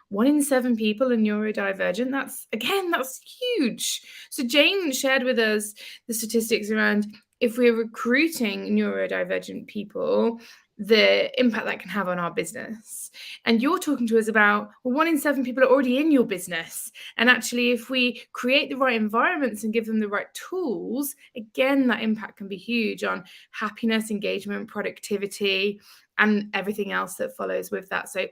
1 in 7 people are neurodivergent. That's huge. So Jane shared with us the statistics around if we're recruiting neurodivergent people, the impact that can have on our business. And you're talking to us about, well, 1 in 7 people are already in your business. And actually, if we create the right environments and give them the right tools, again, that impact can be huge on happiness, engagement, productivity, and everything else that follows with that. So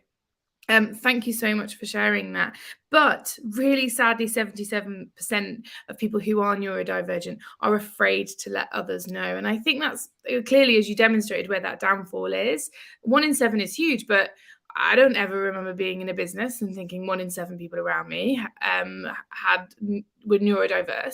thank you so much for sharing that. But really sadly, 77% of people who are neurodivergent are afraid to let others know. And I think that's clearly, as you demonstrated, where that downfall is. 1 in 7 is huge, but I don't ever remember being in a business and thinking 1 in 7 people around me were neurodiverse.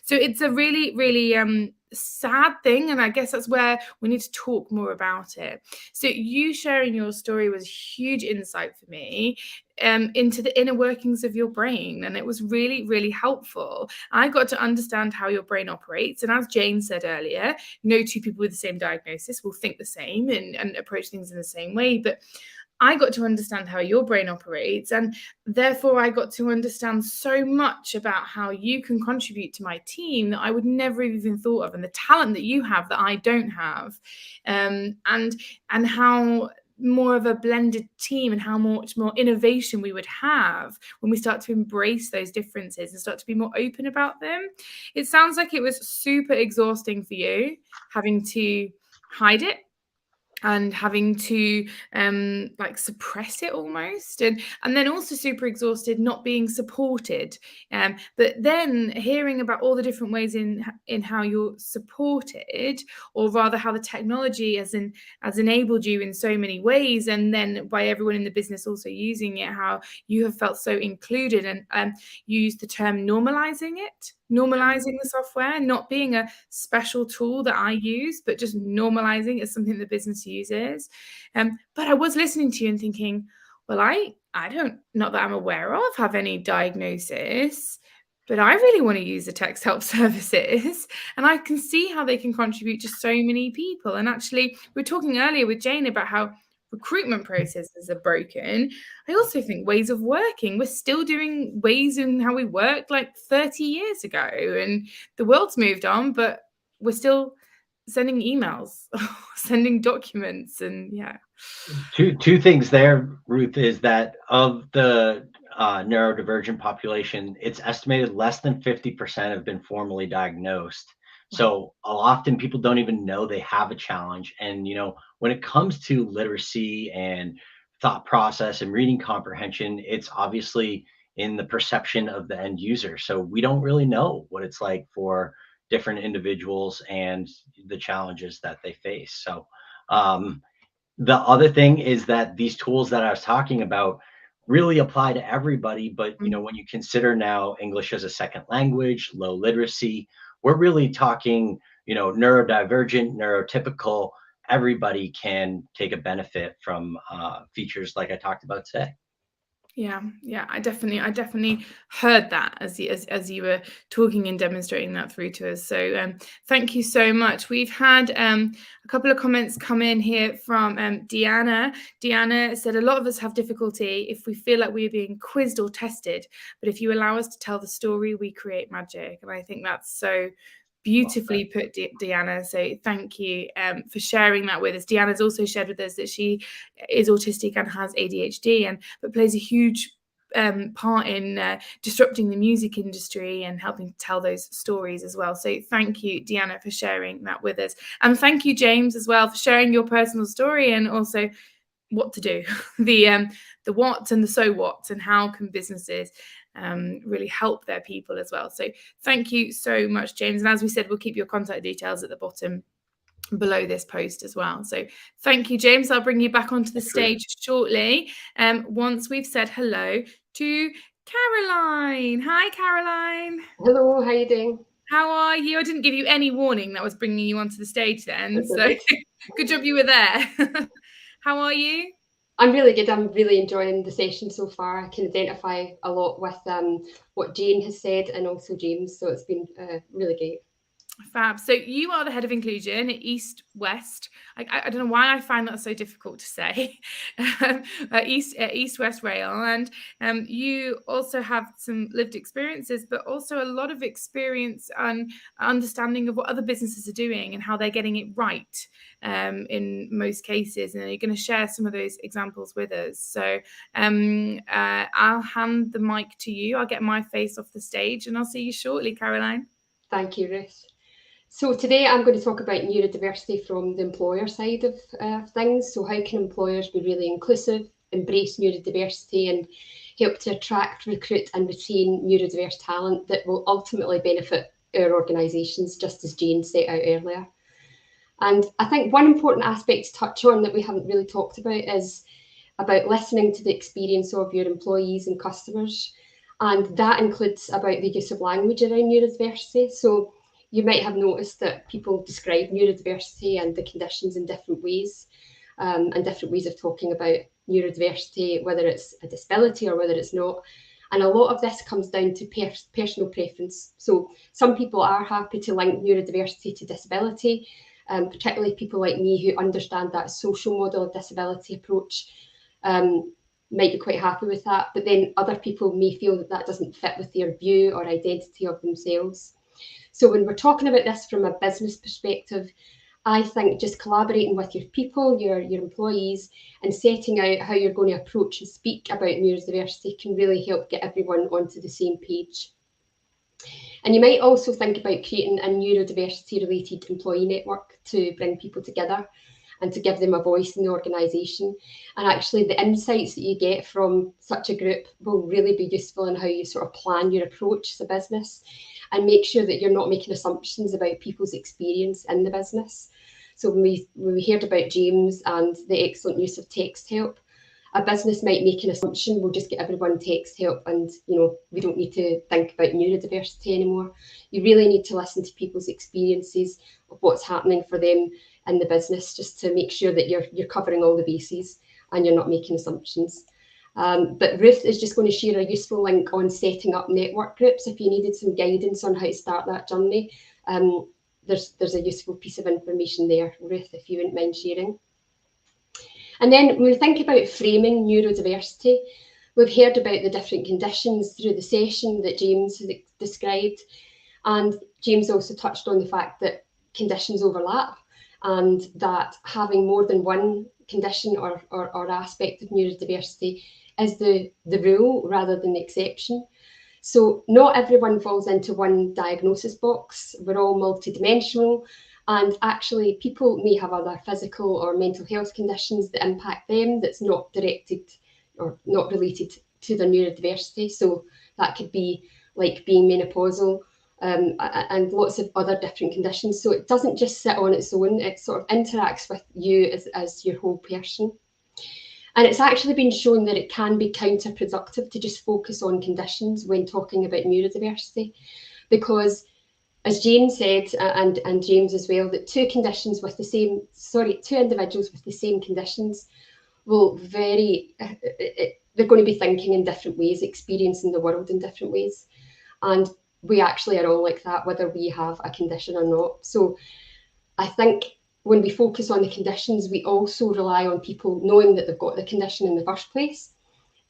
So it's a really, really sad thing. And I guess that's where we need to talk more about it. So you sharing your story was huge insight for me into the inner workings of your brain. And it was really, really helpful. I got to understand how your brain operates. And as Jane said earlier, no 2 people with the same diagnosis will think the same and approach things in the same way. But I got to understand how your brain operates, and therefore I got to understand so much about how you can contribute to my team that I would never have even thought of, and the talent that you have that I don't have, and how more of a blended team and how much more innovation we would have when we start to embrace those differences and start to be more open about them. It sounds like it was super exhausting for you having to hide it and having to suppress it almost, and then also super exhausted not being supported, but then hearing about all the different ways in how you're supported, or rather how the technology has enabled you in so many ways, and then by everyone in the business also using it, how you have felt so included, and you used the term normalizing the software, not being a special tool that I use, but just normalizing as something the business uses. But I was listening to you and thinking, well, I don't, not that I'm aware of, have any diagnosis, but I really want to use the text help services, and I can see how they can contribute to so many people. And actually, we were talking earlier with Jane about how recruitment processes are broken. I also think ways of working, we're still doing ways in how we worked like 30 years ago, and the world's moved on, but we're still sending emails, sending documents, and yeah. Two things there, Ruth, is that of the neurodivergent population, it's estimated less than 50% have been formally diagnosed. So often people don't even know they have a challenge. And, when it comes to literacy and thought process and reading comprehension, it's obviously in the perception of the end user. So we don't really know what it's like for different individuals and the challenges that they face. So, the other thing is that these tools that I was talking about really apply to everybody. But, when you consider now English as a second language, low literacy, we're really talking, neurodivergent, neurotypical, everybody can take a benefit from features like I talked about today. Yeah, I definitely heard that as you were talking and demonstrating that through to us. So thank you so much. We've had a couple of comments come in here from Deanna. Deanna said, a lot of us have difficulty if we feel like we're being quizzed or tested, but if you allow us to tell the story, we create magic. And I think that's so beautifully put, Deanna. So thank you for sharing that with us. Deanna's also shared with us that she is autistic and has ADHD, but plays a huge part in disrupting the music industry and helping to tell those stories as well. So thank you, Deanna, for sharing that with us. And thank you, James, as well, for sharing your personal story and also what to do, the what and the so what, and how can businesses really help their people as well. So thank you so much, James. And as we said, we'll keep your contact details at the bottom below this post as well. So thank you, James. I'll bring you back onto the stage shortly once we've said hello to Caroline. Hi, Caroline. Hello, how are you doing? How are you? I didn't give you any warning that was bringing you onto the stage then, so good job you were there. How are you? I'm really good. I'm really enjoying the session so far. I can identify a lot with what Jane has said and also James, so it's been really great. Fab. So you are the head of inclusion at East West. I don't know why I find that so difficult to say. East West Rail, and you also have some lived experiences, but also a lot of experience and understanding of what other businesses are doing and how they're getting it right in most cases. And you're going to share some of those examples with us. So I'll hand the mic to you. I'll get my face off the stage, and I'll see you shortly, Caroline. Thank you, Ruth. So today I'm going to talk about neurodiversity from the employer side of things. So how can employers be really inclusive, embrace neurodiversity, and help to attract, recruit and retain neurodiverse talent that will ultimately benefit our organisations, just as Jane set out earlier. And I think one important aspect to touch on that we haven't really talked about is about listening to the experience of your employees and customers. And that includes about the use of language around neurodiversity. So you might have noticed that people describe neurodiversity and the conditions in different ways, and different ways of talking about neurodiversity, whether it's a disability or whether it's not. And a lot of this comes down to personal preference. So some people are happy to link neurodiversity to disability, particularly people like me who understand that social model of disability approach, might be quite happy with that. But then other people may feel that that doesn't fit with their view or identity of themselves. So when we're talking about this from a business perspective, I think just collaborating with your people, your employees, and setting out how you're going to approach and speak about neurodiversity can really help get everyone onto the same page. And you might also think about creating a neurodiversity-related employee network to bring people together and to give them a voice in the organisation. And actually the insights that you get from such a group will really be useful in how you sort of plan your approach as a business, and make sure that you're not making assumptions about people's experience in the business. So when we heard about James and the excellent use of text help, a business might make an assumption, we'll just get everyone text help and we don't need to think about neurodiversity anymore. You really need to listen to people's experiences of what's happening for them in the business, just to make sure that you're covering all the bases and you're not making assumptions. But Ruth is just going to share a useful link on setting up network groups. If you needed some guidance on how to start that journey, there's a useful piece of information there, Ruth, if you wouldn't mind sharing. And then when we think about framing neurodiversity, we've heard about the different conditions through the session that James has described. And James also touched on the fact that conditions overlap, and that having more than one condition or aspect of neurodiversity is the rule rather than the exception. So not everyone falls into one diagnosis box. We're all multidimensional, and actually people may have other physical or mental health conditions that impact them that's not directed or not related to their neurodiversity. So that could be like being menopausal, and lots of other different conditions. So it doesn't just sit on its own, it sort of interacts with you as your whole person. And it's actually been shown that it can be counterproductive to just focus on conditions when talking about neurodiversity, because as Jane said, and James as well, that two individuals with the same conditions will they're going to be thinking in different ways, experiencing the world in different ways. And we actually are all like that, whether we have a condition or not. So I think when we focus on the conditions, we also rely on people knowing that they've got the condition in the first place.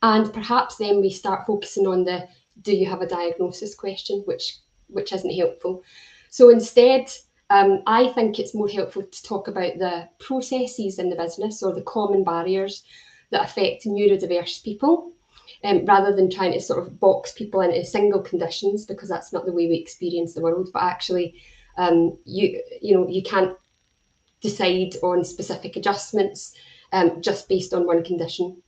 And perhaps then we start focusing on the, do you have a diagnosis question, which isn't helpful. So instead, I think it's more helpful to talk about the processes in the business or the common barriers that affect neurodiverse people, rather than trying to sort of box people into single conditions, because that's not the way we experience the world. But actually, you can't decide on specific adjustments just based on one condition.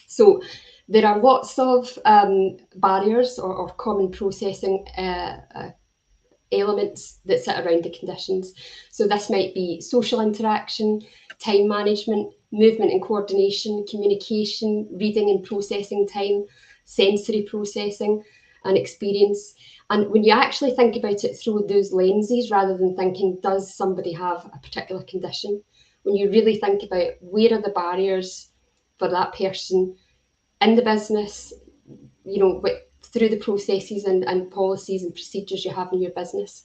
So there are lots of barriers or common processing elements that sit around the conditions. So this might be social interaction, time management, movement and coordination, communication, reading and processing time, sensory processing and experience. And when you actually think about it through those lenses, rather than thinking, does somebody have a particular condition? When you really think about where are the barriers for that person in the business, through the processes and policies and procedures you have in your business,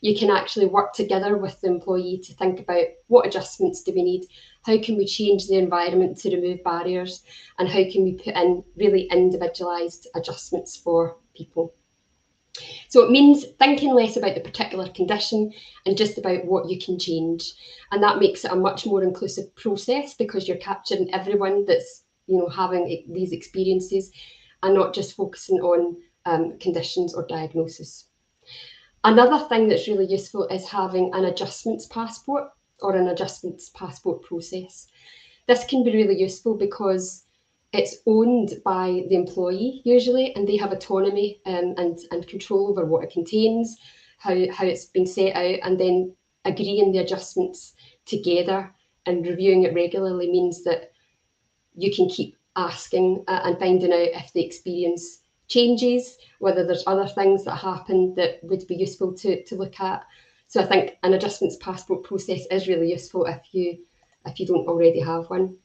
you can actually work together with the employee to think about what adjustments do we need, how can we change the environment to remove barriers, and how can we put in really individualised adjustments for people. So it means thinking less about the particular condition and just about what you can change. And that makes it a much more inclusive process, because you're capturing everyone that's having these experiences and not just focusing on conditions or diagnosis. Another thing that's really useful is having an adjustments passport or an adjustments passport process. This can be really useful because it's owned by the employee usually, and they have autonomy and control over what it contains, how it's been set out, and then agreeing the adjustments together and reviewing it regularly means that you can keep asking and finding out if the experience changes, whether there's other things that happen that would be useful to look at. So I think an adjustments passport process is really useful if you don't already have one.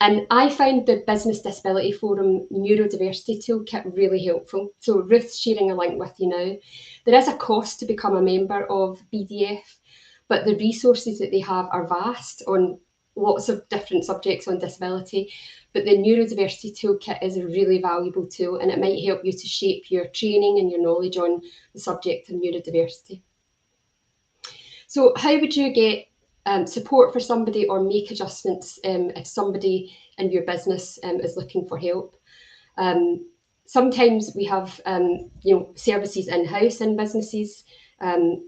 And I found the Business Disability Forum Neurodiversity Toolkit really helpful. So Ruth's sharing a link with you now. There is a cost to become a member of BDF, but the resources that they have are vast on lots of different subjects on disability. But the Neurodiversity Toolkit is a really valuable tool, and it might help you to shape your training and your knowledge on the subject of neurodiversity. So how would you get support for somebody or make adjustments if somebody in your business is looking for help? Sometimes we have services in-house in businesses,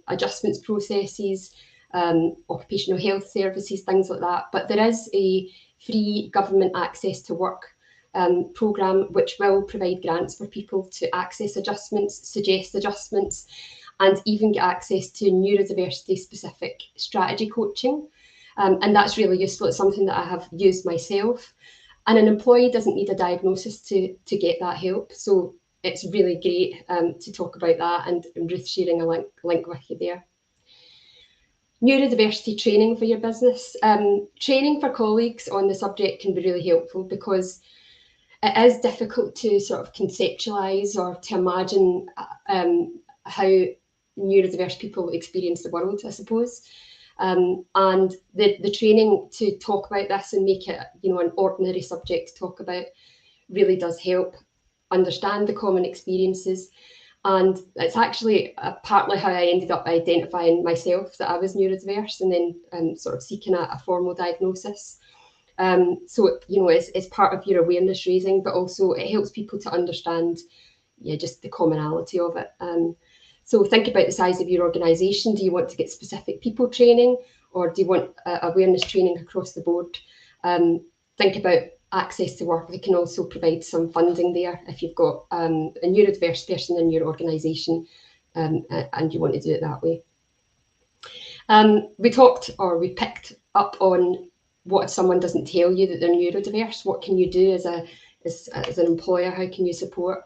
adjustments processes, occupational health services, things like that. But there is a free government access to work programme which will provide grants for people to access adjustments, suggest adjustments, and even get access to neurodiversity specific strategy coaching. And that's really useful. It's something that I have used myself. And an employee doesn't need a diagnosis to get that help. So it's really great to talk about that, and Ruth sharing a link with you there. Neurodiversity training for your business. Training for colleagues on the subject can be really helpful, because it is difficult to sort of conceptualise or to imagine how neurodiverse people experience the world, I suppose. And the training to talk about this and make it an ordinary subject to talk about really does help understand the common experiences. And it's actually partly how I ended up identifying myself that I was neurodiverse, and then sort of seeking a formal diagnosis. So, you know, it's part of your awareness raising, but also it helps people to understand, just the commonality of it. So think about the size of your organisation. Do you want to get specific people training, or do you want awareness training across the board? Think about access to work. We can also provide some funding there if you've got a neurodiverse person in your organisation and you want to do it that way. We picked up on, what if someone doesn't tell you that they're neurodiverse? What can you do as an employer? How can you support?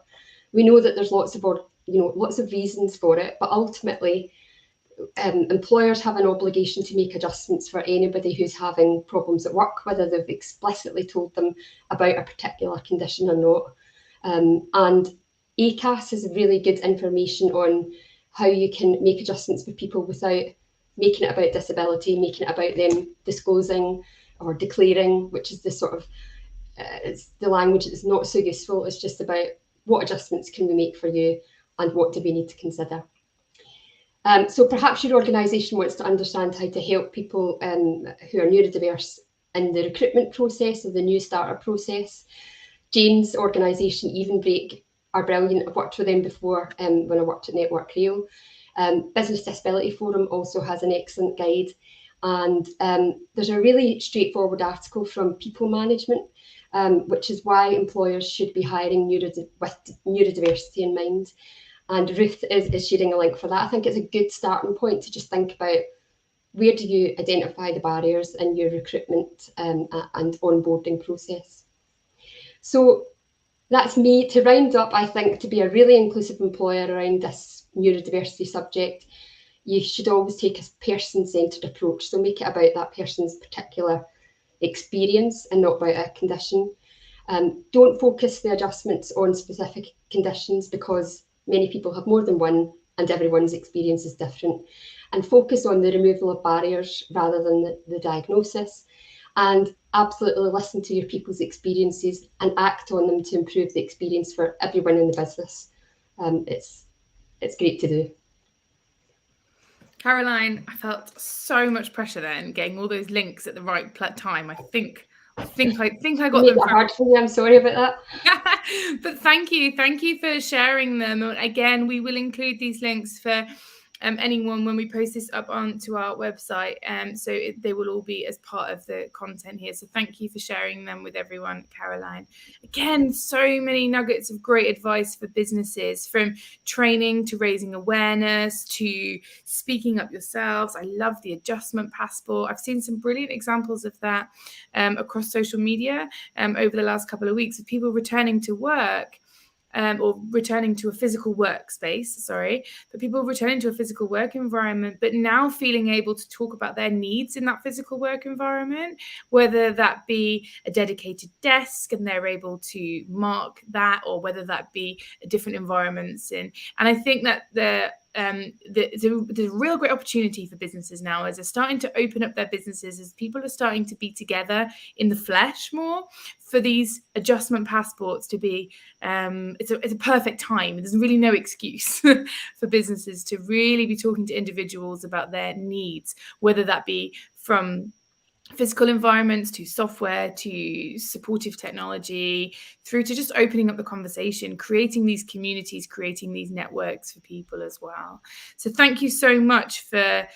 We know that there's lots of reasons for it, but ultimately employers have an obligation to make adjustments for anybody who's having problems at work, whether they've explicitly told them about a particular condition or not. And ACAS is really good information on how you can make adjustments for people without making it about disability, making it about them disclosing or declaring, which is the sort of it's the language that's not so useful. It's just about what adjustments can we make for you and what do we need to consider. So perhaps your organisation wants to understand how to help people who are neurodiverse in the recruitment process or the new starter process. Jane's organisation, Even Break, are brilliant. I've worked with them before when I worked at Network Rail. Business Disability Forum also has an excellent guide. And there's a really straightforward article from People Management, which is why employers should be hiring with neurodiversity in mind. And Ruth is sharing a link for that. I think it's a good starting point to just think about, where do you identify the barriers in your recruitment and onboarding process. So that's me. To round up, I think to be a really inclusive employer around this neurodiversity subject, you should always take a person-centred approach. So make it about that person's particular experience and not about a condition. Don't focus the adjustments on specific conditions, because many people have more than one and everyone's experience is different. And focus on the removal of barriers rather than the diagnosis. And absolutely listen to your people's experiences and act on them to improve the experience for everyone in the business. It's great to do. Caroline, I felt so much pressure then getting all those links at the right time. I think I got them. Hard for me. I'm sorry about that. But thank you for sharing them. Again, we will include these links for anyone when we post this up onto our website, so they will all be as part of the content here. So thank you for sharing them with everyone, Caroline. Again, so many nuggets of great advice for businesses, from training to raising awareness to speaking up yourselves. I love the adjustment passport. I've seen some brilliant examples of that across social media over the last couple of weeks, of people returning to work. Or returning to a physical workspace, but people returning to a physical work environment, but now feeling able to talk about their needs in that physical work environment, whether that be a dedicated desk and they're able to mark that, or whether that be different environments. And I think that there's a real great opportunity for businesses now as they're starting to open up their businesses, as people are starting to be together in the flesh more, for these adjustment passports to be it's a perfect time. There's really no excuse for businesses to really be talking to individuals about their needs, whether that be from physical environments to software to supportive technology, through to just opening up the conversation, creating these communities, creating these networks for people as well. So thank you so much for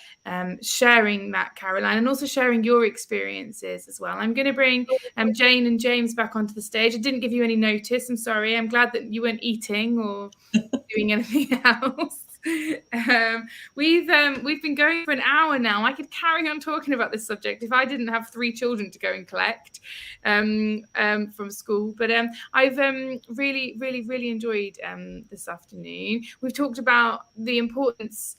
sharing that, Caroline, and also sharing your experiences as well. I'm going to bring Jane and James back onto the stage. I didn't give you any notice. I'm sorry. I'm glad that you weren't eating or doing anything else. We've been going for an hour now. I could carry on talking about this subject if I didn't have 3 children to go and collect from school. But I've really enjoyed this afternoon. We've talked about the importance.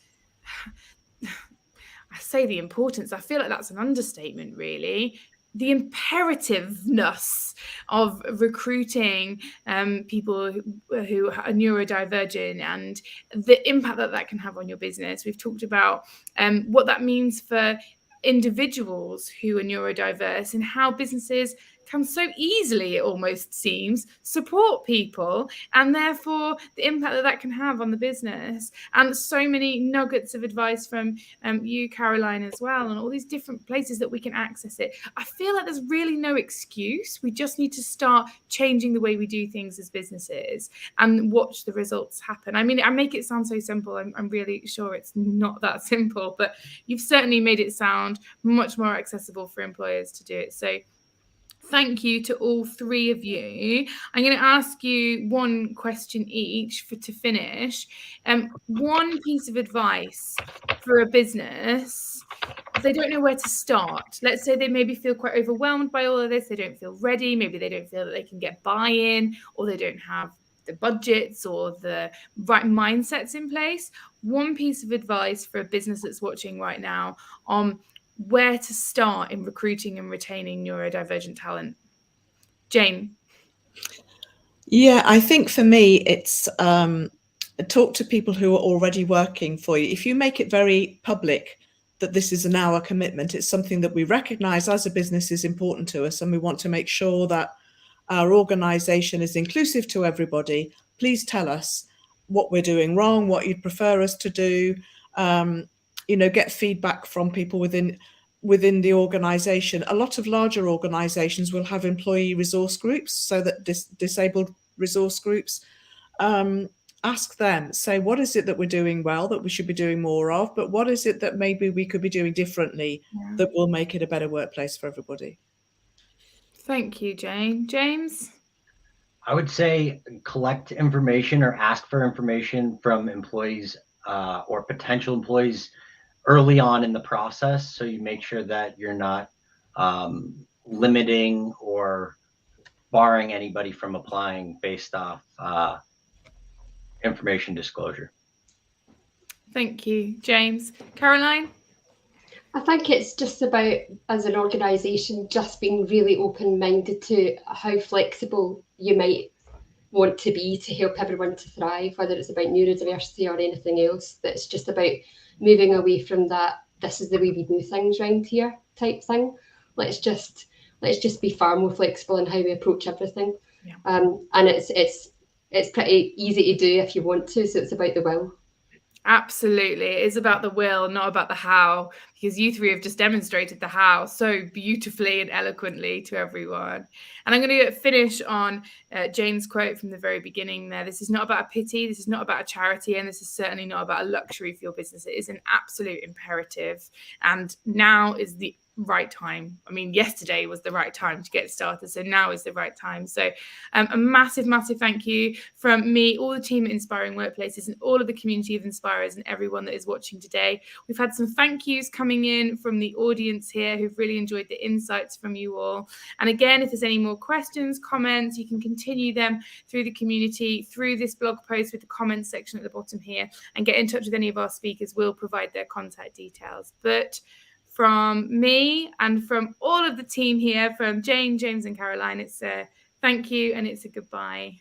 I say the importance. I feel like that's an understatement, really. The imperativeness of recruiting people who are neurodivergent and the impact that can have on your business. We've talked about what that means for individuals who are neurodiverse and how businesses can so easily, it almost seems, support people, and therefore the impact that that can have on the business. And so many nuggets of advice from you, Caroline, as well, and all these different places that we can access it. I feel like there's really no excuse. We just need to start changing the way we do things as businesses and watch the results happen. I mean, I make it sound so simple. I'm really sure it's not that simple, but you've certainly made it sound much more accessible for employers to do it. So thank you to all three of you. I'm going to ask you one question each to finish. One piece of advice for a business if they don't know where to start. Let's say they maybe feel quite overwhelmed by all of this. They don't feel ready. Maybe they don't feel that they can get buy-in, or they don't have the budgets or the right mindsets in place. One piece of advice for a business that's watching right now on where to start in recruiting and retaining neurodivergent talent. Jane? Yeah, I think for me, it's talk to people who are already working for you. If you make it very public that this is an hour commitment, it's something that we recognize as a business is important to us, and we want to make sure that our organization is inclusive to everybody. Please tell us what we're doing wrong, what you'd prefer us to do. Get feedback from people within the organization. A lot of larger organizations will have employee resource groups, so that disabled resource groups. Ask them, say, what is it that we're doing well that we should be doing more of, but what is it that maybe we could be doing differently that will make it a better workplace for everybody? Thank you, Jane. James? I would say collect information or ask for information from employees or potential employees early on in the process, so you make sure that you're not limiting or barring anybody from applying based off information disclosure. Thank you, James. Caroline? I think it's just about, as an organisation, just being really open-minded to how flexible you might want to be to help everyone to thrive, whether it's about neurodiversity or anything else. That's just about moving away from that, this is the way we do things around here type thing. Let's just be far more flexible in how we approach everything. Yeah. And it's pretty easy to do if you want to, so it's about the will. Absolutely. It is about the will, not about the how, because you three have just demonstrated the how so beautifully and eloquently to everyone. And I'm going to finish on Jane's quote from the very beginning there. This is not about a pity. This is not about a charity. And this is certainly not about a luxury for your business. It is an absolute imperative. And now is the right time. I mean, yesterday was the right time to get started, so now is the right time. So a massive thank you from me, all the team at Inspiring Workplaces, and all of the community of Inspirers and everyone that is watching today. We've had some thank yous coming in from the audience here who've really enjoyed the insights from you all. And again, if there's any more questions, comments, you can continue them through the community, through this blog post with the comments section at the bottom here, and get in touch with any of our speakers. We'll provide their contact details. But from me and from all of the team here, from Jane, James and Caroline, it's a thank you and it's a goodbye.